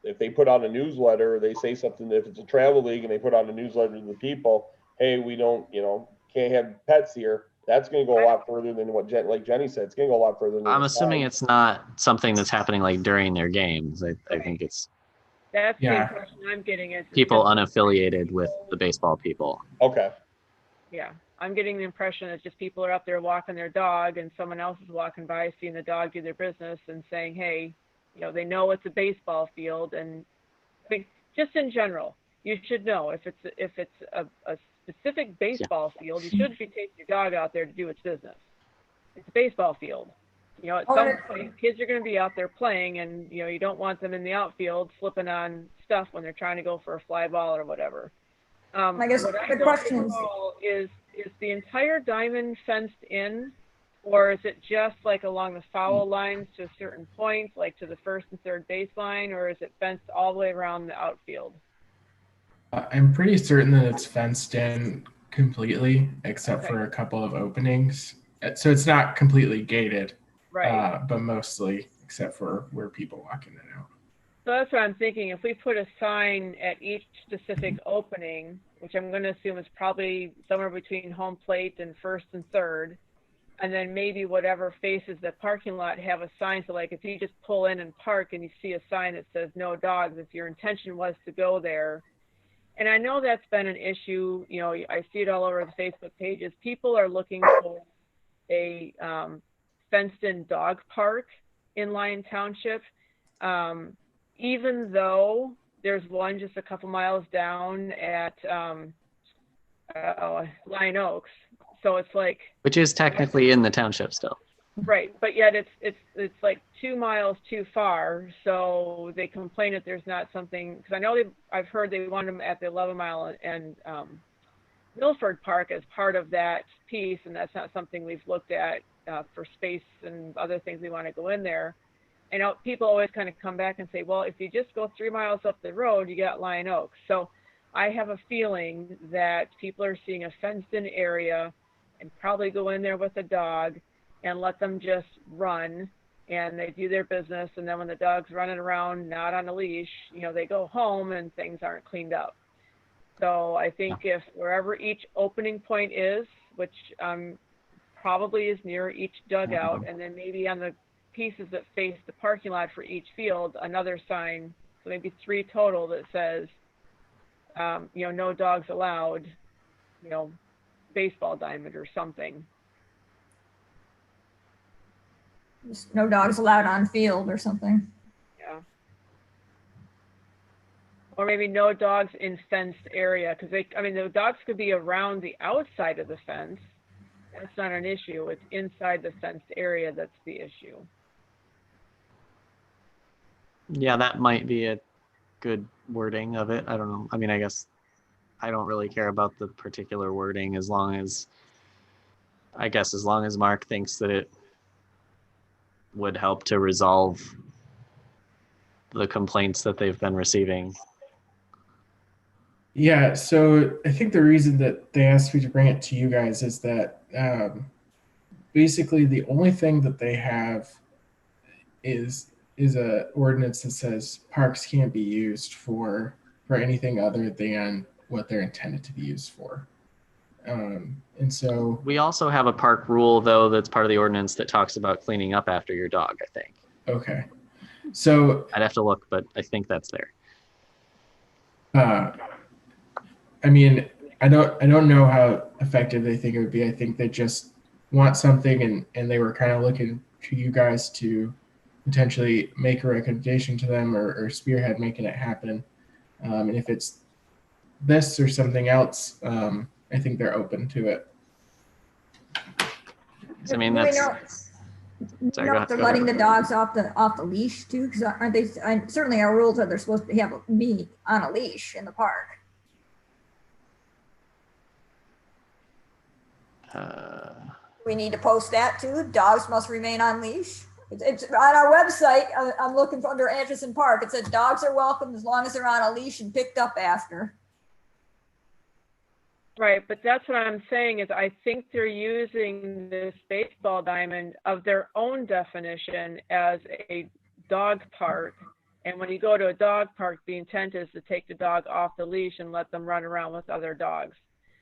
If they put out a newsletter, they say something, if it's a travel league and they put out a newsletter to the people, hey, we don't, you know, can't have pets here, that's going to go a lot further than what like Jenny said. It's going to go a lot further than I'm assuming it's not something that's happening like during their games. I think it's. That's the impression I'm getting, is people unaffiliated with the baseball people. Okay. Yeah, I'm getting the impression that just people are up there walking their dog, and someone else is walking by, seeing the dog do their business, and saying, hey, you know, they know it's a baseball field. And I mean, just in general, you should know if it's a specific baseball field, you shouldn't be taking your dog out there to do its business. It's a baseball field. You know, at some point, kids are going to be out there playing, and, you know, you don't want them in the outfield slipping on stuff when they're trying to go for a fly ball or whatever. I guess the question is the entire diamond fenced in, or is it just like along the foul lines to a certain point, like to the first and third baseline, or is it fenced all the way around the outfield? I'm pretty certain that it's fenced in completely, except for a couple of openings. So it's not completely gated, right? But mostly, except for where people walk in and out. So that's what I'm thinking. If we put a sign at each specific opening, which I'm going to assume is probably somewhere between home plate and first and third, and then maybe whatever faces the parking lot have a sign. So like if you just pull in and park and you see a sign that says no dogs, if your intention was to go there. And I know that's been an issue. You know, I see it all over the Facebook pages. People are looking for a fenced-in dog park in Lyon Township. Even though there's one just a couple miles down at Lyon Oaks, so it's like, which is technically in the township still. Right, but yet it's like 2 miles too far. So they complain that there's not something, because I know I've heard they want them at the 11 Mile and Milford Park as part of that piece, and that's not something we've looked at for space and other things we want to go in there. And people always kind of come back and say, well, if you just go 3 miles up the road, you got Lyon Oaks. So I have a feeling that people are seeing a fenced-in area and probably go in there with a dog and let them just run, and they do their business. And then when the dog's running around, not on a leash, you know, they go home and things aren't cleaned up. So I think if wherever each opening point is, which probably is near each dugout, and then maybe on the pieces that face the parking lot for each field, another sign, so maybe 3 total, that says, you know, no dogs allowed, you know, baseball diamond or something. Just no dogs allowed on field or something. Yeah. Or maybe no dogs in fenced area, because I mean, the dogs could be around the outside of the fence. That's not an issue. It's inside the fenced area that's the issue. Yeah, that might be a good wording of it. I don't know. I mean, I guess I don't really care about the particular wording as long as Mark thinks that it would help to resolve the complaints that they've been receiving. Yeah, so I think the reason that they asked me to bring it to you guys is that basically the only thing that they have is a ordinance that says parks can't be used for anything other than what they're intended to be used for. And And so We also have a park rule, though, that's part of the ordinance that talks about cleaning up after your dog, I think. okay, so I'd have to look, but I think that's there. I mean, I don't know how effective they think it would be. I think they just want something, and they were kind of looking to you guys to potentially make a recommendation to them or spearhead making it happen. And if it's this or something else, I think they're open to it. So, I mean, Do we that's. know- Sorry, know go if they're ahead. letting the dogs off the leash too? Because aren't they? Certainly, our rules are they're supposed to be on a leash in the park. We need to post that too. Dogs must remain on leash. It's on our website. I'm looking for under Atchison Park. It said dogs are welcome as long as they're on a leash and picked up after. Right, but that's what I'm saying is I think they're using this baseball diamond of their own definition as a dog park. And when you go to a dog park, the intent is to take the dog off the leash and let them run around with other dogs.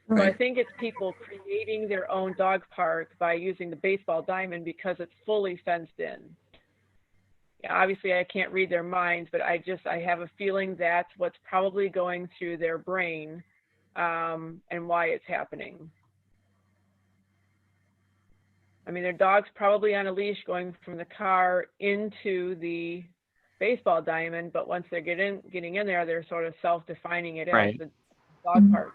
So I think it's people creating their own dog park by using the baseball diamond because it's fully fenced in. Yeah, obviously, I can't read their minds, but I have a feeling that's what's probably going through their brain. And why it's happening. I mean, their dog's probably on a leash going from the car into the baseball diamond, but once they're getting in there, they're sort of self-defining it as the dog park.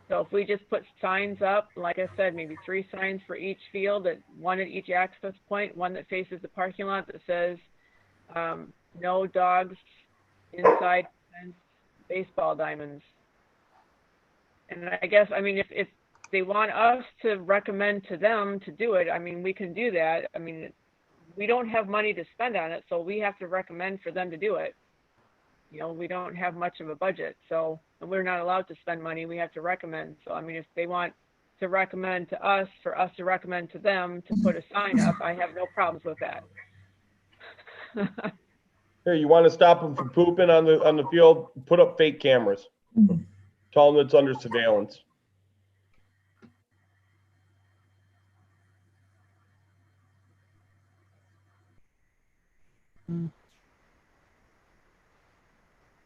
So if we just put signs up, like I said, maybe 3 signs for each field, one at each access point, one that faces the parking lot that says no dogs inside baseball diamonds. And I guess, I mean, if they want us to recommend to them to do it, I mean, we can do that. I mean, we don't have money to spend on it, so we have to recommend for them to do it. You know, we don't have much of a budget, so and we're not allowed to spend money. We have to recommend. So, I mean, if they want to recommend to us, for us to recommend to them to put a sign up, I have no problems with that. Here, you want to stop them from pooping on the field? Put up fake cameras. Tell them it's under surveillance. I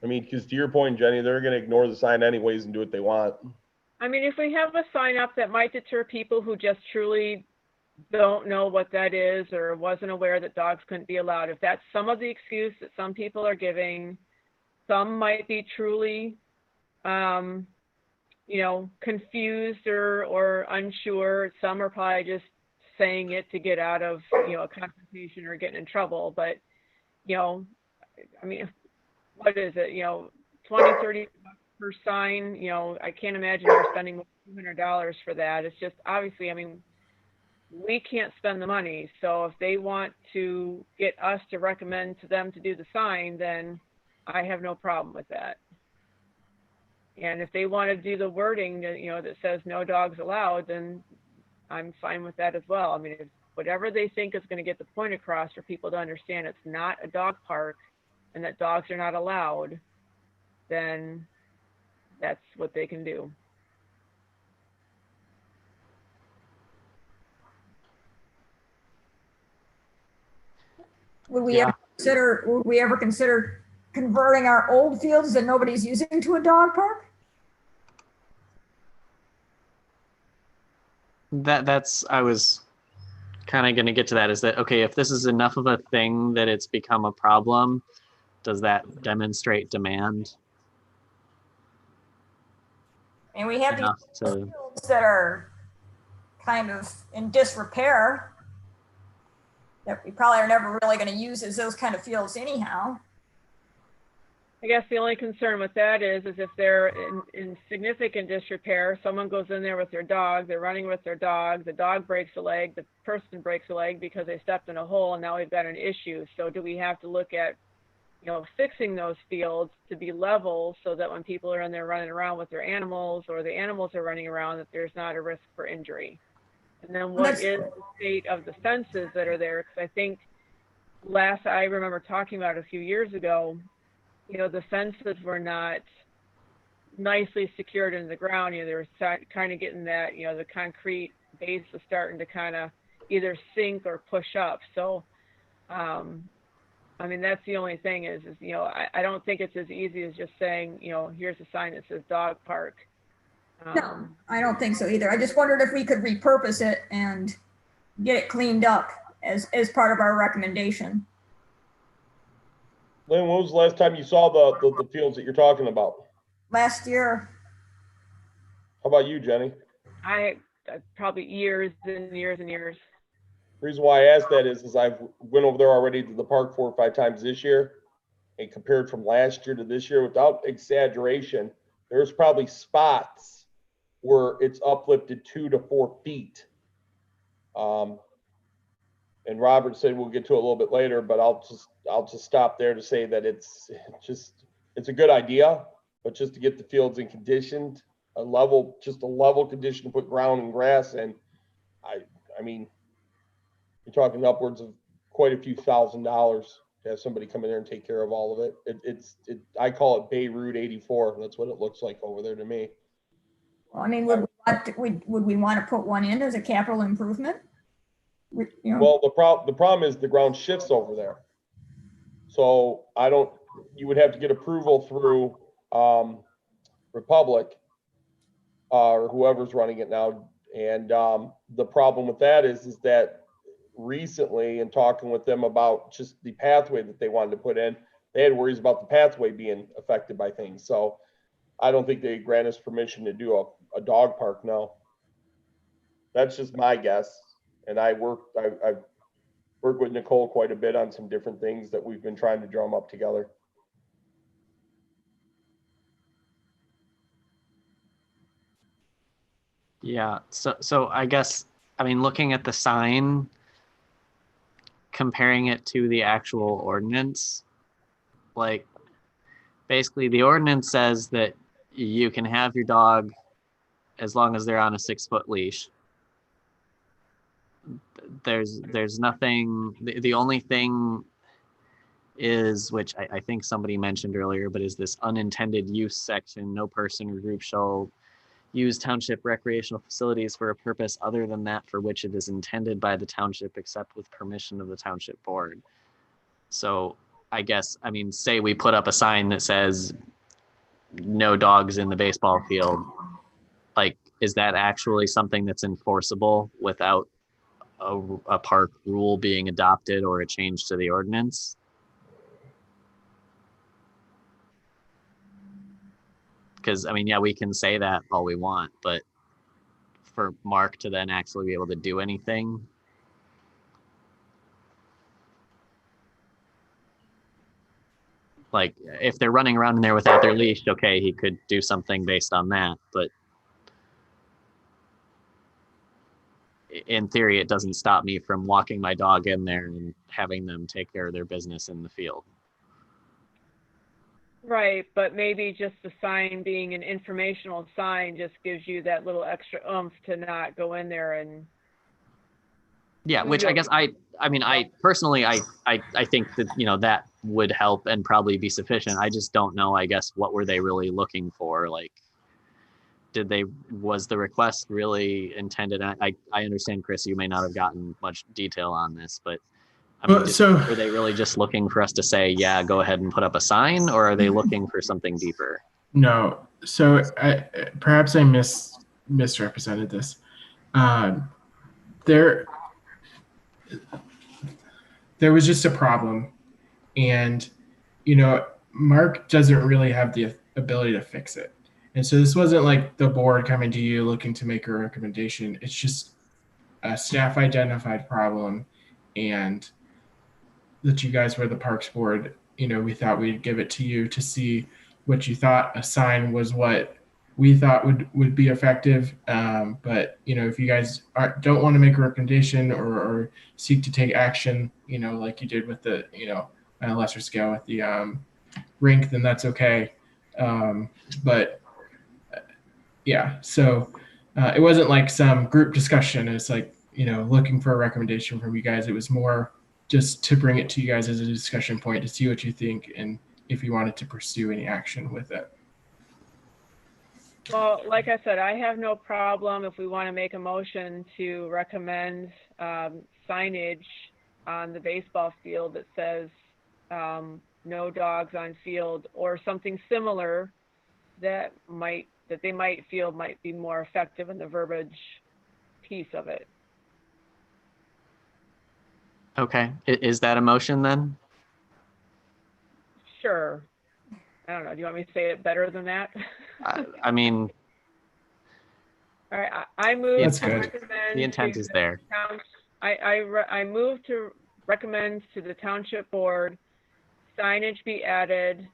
mean, because to your point, Jenny, they're going to ignore the sign anyways and do what they want. I mean, if we have a sign up that might deter people who just truly don't know what that is or wasn't aware that dogs couldn't be allowed, if that's some of the excuse that some people are giving, some might be truly you know, confused or unsure. Some are probably just saying it to get out of, you know, a confrontation or getting in trouble. But, you know, I mean, what is it, you know, 20, 30 bucks per sign, you know, I can't imagine we're spending $200 for that. It's just, obviously, I mean, we can't spend the money. So if they want to get us to recommend to them to do the sign, then I have no problem with that. And if they want to do the wording that, you know, that says no dogs allowed, then I'm fine with that as well. I mean, if whatever they think is going to get the point across for people to understand it's not a dog park and that dogs are not allowed, then that's what they can do. Would we ever consider converting our old fields that nobody's using to a dog park? That's I was kind of going to get to that, is that, okay, if this is enough of a thing that it's become a problem, does that demonstrate demand? And we have these Enough to, fields that are kind of in disrepair that we probably are never really going to use as those kind of fields anyhow. I guess the only concern with that is if they're in significant disrepair, someone goes in there with their dog, they're running with their dog, the dog breaks a leg, the person breaks a leg because they stepped in a hole, and now we've got an issue. So do we have to look at, you know, fixing those fields to be level so that when people are in there running around with their animals or the animals are running around, that there's not a risk for injury? And then what is the state of the fences that are there? Because I think last I remember talking about a few years ago, you know, the fences were not nicely secured into the ground. They were kind of getting that, the concrete base was starting to kind of either sink or push up. So, I mean, that's the only thing is I don't think it's as easy as just saying, here's a sign that says dog park. No, I don't think so either. I just wondered if we could repurpose it and get it cleaned up as part of our recommendation. Lynn, when was the last time you saw the fields that you're talking about? Last year. How about you, Jenny? I probably years and years and years. The reason why I asked that is I've went over there already to the park 4 or 5 times this year, and compared from last year to this year, without exaggeration, there's probably spots where it's uplifted 2 to 4 feet. And Robert said we'll get to it a little bit later, but I'll just stop there to say that it's a good idea, but just to get the fields in condition, a level condition to put ground and grass in. I mean, you're talking upwards of quite a few $1,000s to have somebody come in there and take care of all of it. I call it Beirut 84. That's what it looks like over there to me. Well, I mean, would we want to put one in as a capital improvement? Well, the problem is the ground shifts over there. So you would have to get approval through Republic or whoever's running it now. And the problem with that is that recently, in talking with them about just the pathway that they wanted to put in, they had worries about the pathway being affected by things. So I don't think they grant us permission to do a dog park now. That's just my guess. And I've worked with Nicole quite a bit on some different things that we've been trying to drum up together. Yeah. So I guess, I mean, looking at the sign, comparing it to the actual ordinance, like basically the ordinance says that you can have your dog as long as they're on a 6-foot leash. There's nothing, the only thing is, which I think somebody mentioned earlier, but is this unintended use section. No person or group shall use township recreational facilities for a purpose other than that for which it is intended by the township, except with permission of the township board. So I guess, I mean, say we put up a sign that says no dogs in the baseball field. Like, is that actually something that's enforceable without a park rule being adopted or a change to the ordinance? Because I mean, yeah, we can say that all we want, but for Mark to then actually be able to do anything, like if they're running around in there without their leash, okay, he could do something based on that, but in theory, it doesn't stop me from walking my dog in there and having them take care of their business in the field. Right, but maybe just the sign being an informational sign just gives you that little extra oomph to not go in there and. Yeah, which I guess I mean, I personally, I think that, that would help and probably be sufficient. I just don't know, I guess, what were they really looking for? Like, was the request really intended? I understand, Chris, you may not have gotten much detail on this, but I mean, were they really just looking for us to say, yeah, go ahead and put up a sign, or are they looking for something deeper? No. So perhaps I misrepresented this. There was just a problem, and Mark doesn't really have the ability to fix it. And so this wasn't like the board coming to you looking to make a recommendation. It's just a staff identified problem, and that you guys were the Parks Board, we thought we'd give it to you to see what you thought. A sign was what we thought would be effective. But, if you guys don't want to make a recommendation or seek to take action, like you did with the, on a lesser scale with the rink, then that's okay. But yeah, so it wasn't like some group discussion. It's like, looking for a recommendation from you guys. It was more just to bring it to you guys as a discussion point to see what you think and if you wanted to pursue any action with it. Well, like I said, I have no problem if we want to make a motion to recommend signage on the baseball field that says no dogs on field, or something similar that they might feel might be more effective in the verbiage piece of it. Okay, is that a motion then? Sure. I don't know. Do you want me to say it better than that? I mean, All right. I move That's to good. recommend the intent to is there. I move to recommend to the township board signage be added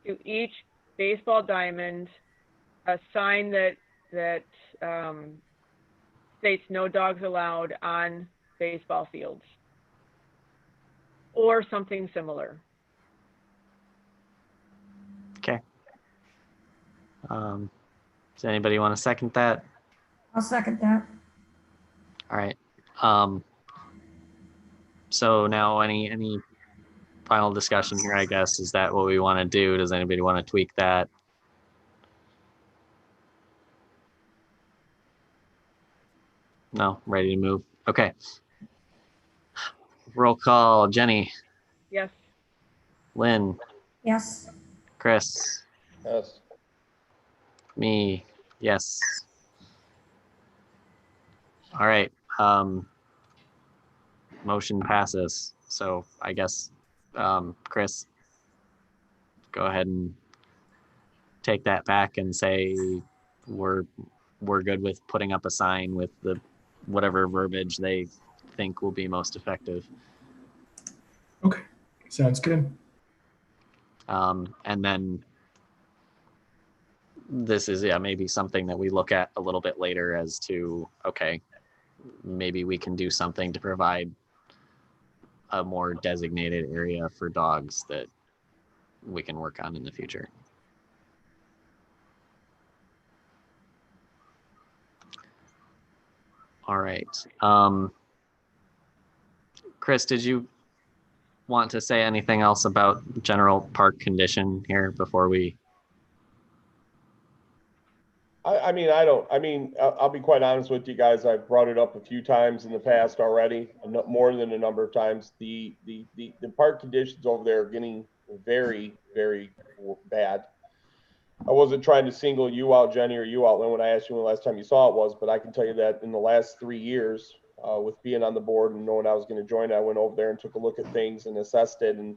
to each baseball diamond, a sign that states no dogs allowed on baseball fields, or something similar. Okay. Does anybody want to second that? I'll second that. All right. So now any final discussion here, I guess, is that what we want to do? Does anybody want to tweak that? No, ready to move. Okay. Roll call. Jenny, Yes. Lynn, Yes. Chris, Yes. me, yes. All right. Motion passes. So I guess, Chris, go ahead and take that back and say we're good with putting up a sign with the whatever verbiage they think will be most effective. Okay, sounds good. And then this is, yeah, maybe something that we look at a little bit later as to, okay, maybe we can do something to provide a more designated area for dogs that we can work on in the future. All right. Chris, did you want to say anything else about general park condition here before we? I mean, I'll be quite honest with you guys. I've brought it up a few times in the past already, more than a number of times. The park conditions over there are getting very, very bad. I wasn't trying to single you out, Jenny, or you out, Lynn, when I asked you when the last time you saw it was, but I can tell you that in the last 3 years, with being on the board and knowing I was going to join, I went over there and took a look at things and assessed it. And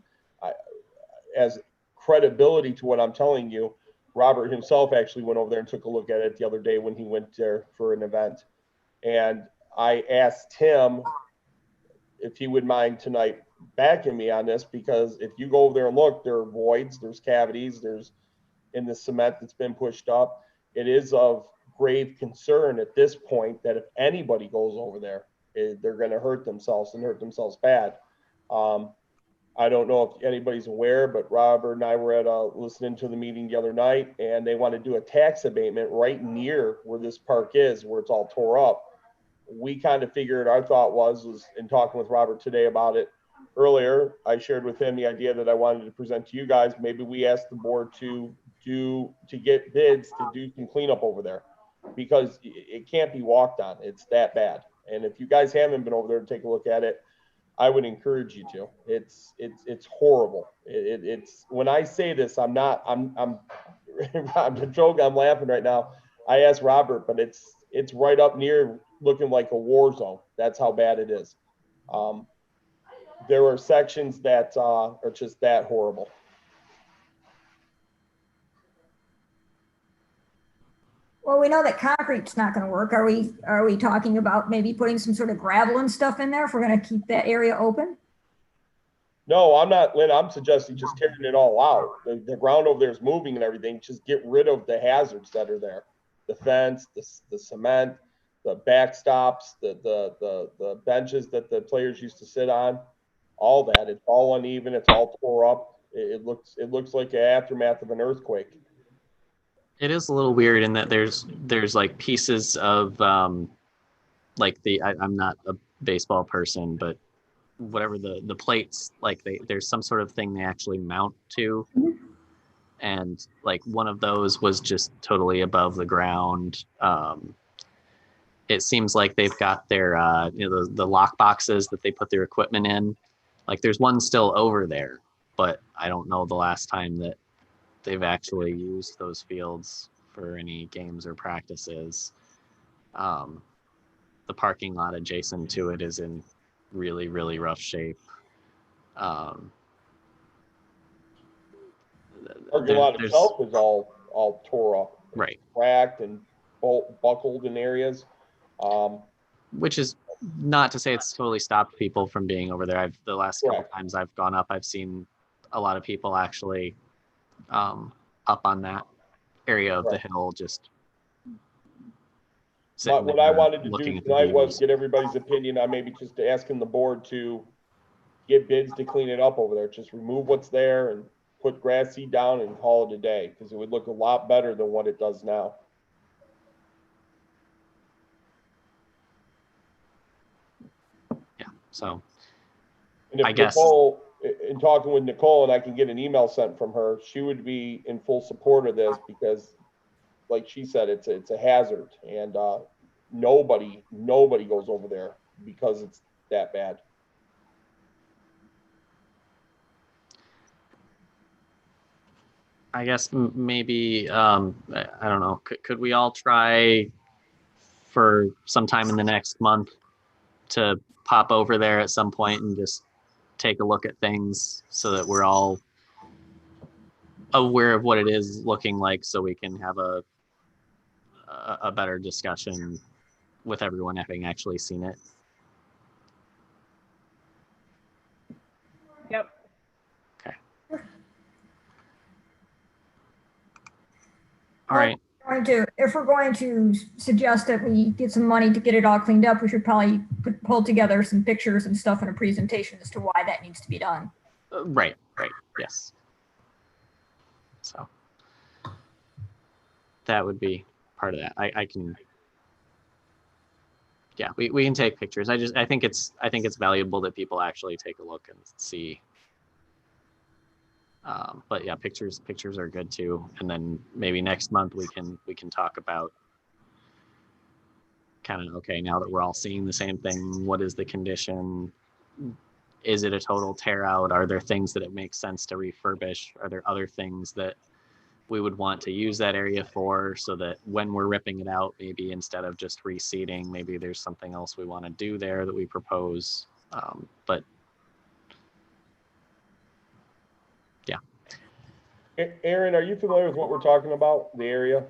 as credibility to what I'm telling you, Robert himself actually went over there and took a look at it the other day when he went there for an event. And I asked him if he would mind tonight backing me on this, because if you go over there and look, there are voids, there's cavities, there's in the cement that's been pushed up. It is of grave concern at this point that if anybody goes over there, they're going to hurt themselves and hurt themselves bad. I don't know if anybody's aware, but Robert and I were at listening to the meeting the other night, and they want to do a tax abatement right near where this park is, where it's all tore up. We kind of figured, our thought was in talking with Robert today about it earlier, I shared with him the idea that I wanted to present to you guys. Maybe we ask the board to get bids to do some cleanup over there, because it can't be walked on. It's that bad. And if you guys haven't been over there to take a look at it, I would encourage you to. It's horrible. It's when I say this, I'm a joke. I'm laughing right now. I asked Robert, but it's right up near looking like a war zone. That's how bad it is. There are sections that are just that horrible. Well, we know that concrete's not going to work. Are we talking about maybe putting some sort of gravel and stuff in there if we're going to keep that area open? No, I'm not, Lynn. I'm suggesting just tearing it all out. The ground over there is moving and everything. Just get rid of the hazards that are there. The fence, the cement, the backstops, the benches that the players used to sit on, all that. It's all uneven. It's all tore up. It looks like an aftermath of an earthquake. It is a little weird in that there's like pieces of like I'm not a baseball person, but whatever the plates, like there's some sort of thing they actually mount to, and like one of those was just totally above the ground. It seems like they've got their the lock boxes that they put their equipment in. Like there's one still over there, but I don't know the last time that they've actually used those fields for any games or practices. The parking lot adjacent to it is in really, really rough shape. Parking lot itself is all tore up, right, cracked and buckled in areas. Which is not to say it's totally stopped people from being over there. The last couple times I've gone up, I've seen a lot of people actually up on that area of the hill, just But what I wanted to do tonight was get everybody's opinion on maybe just asking the board to get bids to clean it up over there. Just remove what's there and put grass seed down and call it a day, because it would look a lot better than what it does now. Yeah, so and if I guess Nicole, in talking with Nicole, and I can get an email sent from her, she would be in full support of this, because like she said, it's a hazard, and nobody goes over there because it's that bad. I guess maybe I don't know. Could we all try for sometime in the next month to pop over there at some point and just take a look at things so that we're all aware of what it is looking like, so we can have a better discussion with everyone having actually seen it. Yep. Okay. All right. If we're going to suggest that we get some money to get it all cleaned up, we should probably pull together some pictures and stuff in a presentation as to why that needs to be done. Right, yes. So that would be part of that. I can, yeah, we can take pictures. I think it's valuable that people actually take a look and see. But yeah, pictures are good too. And then maybe next month we can talk about kind of, okay, now that we're all seeing the same thing, what is the condition? Is it a total tear out? Are there things that it makes sense to refurbish? Are there other things that we would want to use that area for, so that when we're ripping it out, maybe instead of just reseeding, maybe there's something else we want to do there that we propose. But yeah. Aaron, are you familiar with what we're talking about, the area?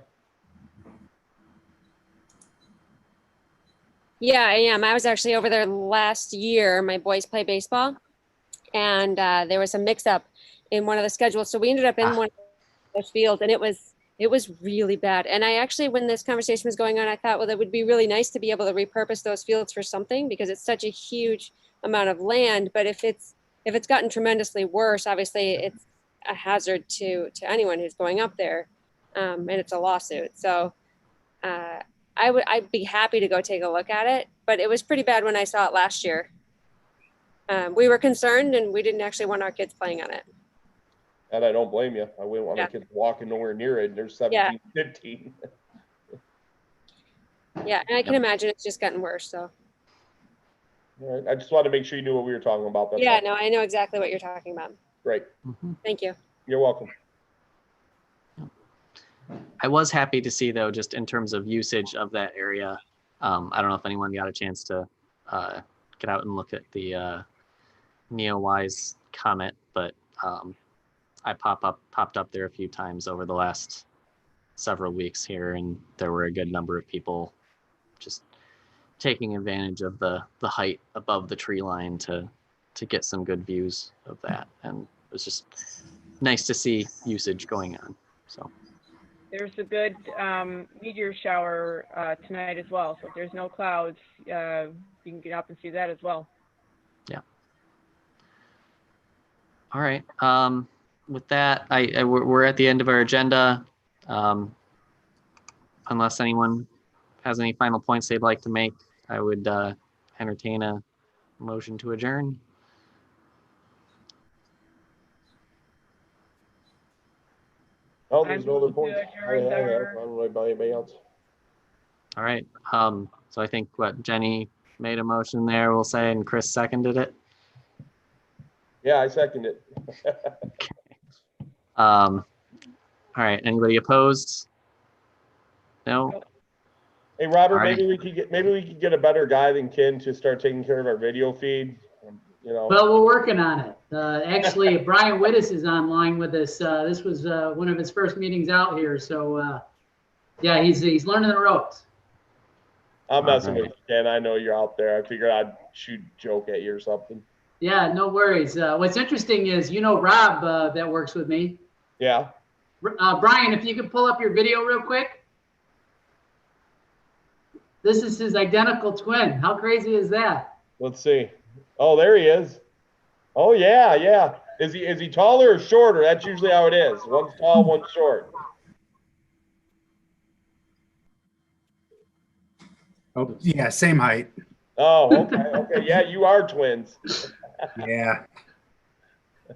Yeah, I am. I was actually over there last year. My boys play baseball, and there was a mix-up in one of the schedules. So we ended up in one of those fields, and it was really bad. And I actually, when this conversation was going on, I thought, well, it would be really nice to be able to repurpose those fields for something, because it's such a huge amount of land. But if it's gotten tremendously worse, obviously it's a hazard to anyone who's going up there, and it's a lawsuit. So I'd be happy to go take a look at it, but it was pretty bad when I saw it last year. We were concerned, and we didn't actually want our kids playing on it. And I don't blame you. I wouldn't want my kids walking nowhere near it. They're 17, 15. Yeah, and I can imagine it's just gotten worse. So. All right. I just wanted to make sure you knew what we were talking about. That's all. No, I know exactly what you're talking about. Great. Thank you. You're welcome. I was happy to see, though, just in terms of usage of that area. I don't know if anyone got a chance to get out and look at the NeoWise comment, but I popped up there a few times over the last several weeks here, and there were a good number of people just taking advantage of the height above the tree line to get some good views of that, and it was just nice to see usage going on. So there's a good meteor shower tonight as well, so if there's no clouds, you can get up and see that as well. Yeah. All right. With that, we're at the end of our agenda. Unless anyone has any final points they'd like to make, I would entertain a motion to adjourn. Oh, there's no other points. I adjourn don't our- know about anybody else. All right. So I think what Jenny made a motion there, we'll say, and Chris seconded it. Yeah, I second it. All right. Anybody opposed? No. Hey, Robert, All right. maybe we could get a better guy than Ken to start taking care of our video feed. You know. Well, we're working on it. Actually, Brian Wittes is online with us. This was one of his first meetings out here. So, yeah, he's learning the ropes. I'm messing All with you, Ken. I know you're out there. I figured I'd shoot a joke at you or something. Yeah, no worries. What's interesting is, Rob that works with me. Yeah. Brian, if you could pull up your video real quick. This is his identical twin. How crazy is that? Let's see. Oh, there he is. Oh yeah, yeah. Is he taller or shorter? That's usually how it is. One's tall, one's short. Oh, yeah, same height. Oh, okay, okay. Yeah, you are twins. Yeah,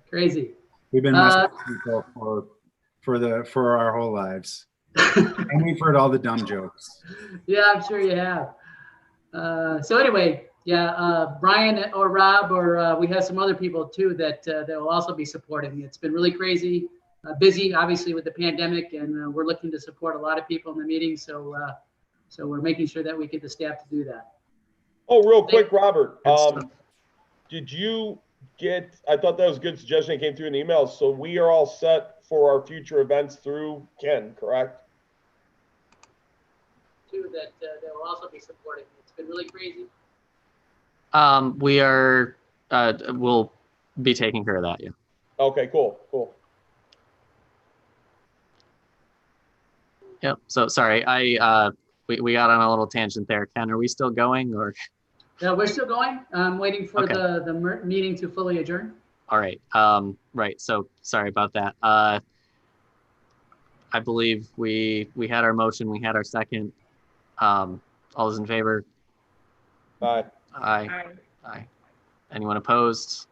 Crazy. we've been messing with people for our whole lives, and we've heard all the dumb jokes. Yeah, I'm sure you have. So anyway, yeah, Brian or Rob or we have some other people too that will also be supporting. It's been really crazy, busy, obviously with the pandemic, and we're looking to support a lot of people in the meeting. So we're making sure that we get the staff to do that. Oh, real quick, Robert. Good stuff. Did you get? I thought that was a good suggestion. It came through an email. So we are all set for our future events through Ken, correct? Too that will also be supporting. It's been really crazy. We are. We'll be taking care of that. Yeah. Okay, cool, cool. Yep. So sorry, we got on a little tangent there. Ken, are we still going or? Yeah, we're still going. I'm waiting for Okay. the meeting to fully adjourn. All right. Right. So sorry about that. I believe we had our motion. We had our second. All those in favor? Bye. Aye. Aye. Anyone opposed?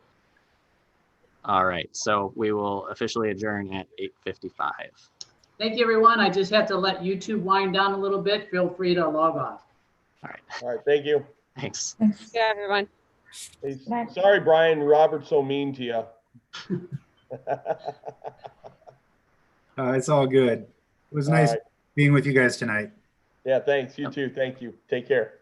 All right. So we will officially adjourn at 8:55. Thank you, everyone. I just have to let YouTube wind down a little bit. Feel free to log off. All right. All right, thank you. Thanks. Yeah, everyone. Hey, Bye. sorry, Brian. Robert's so mean to you. It's all good. It was All nice right. being with you guys tonight. Yeah, thanks. You too. Thank you. Take care.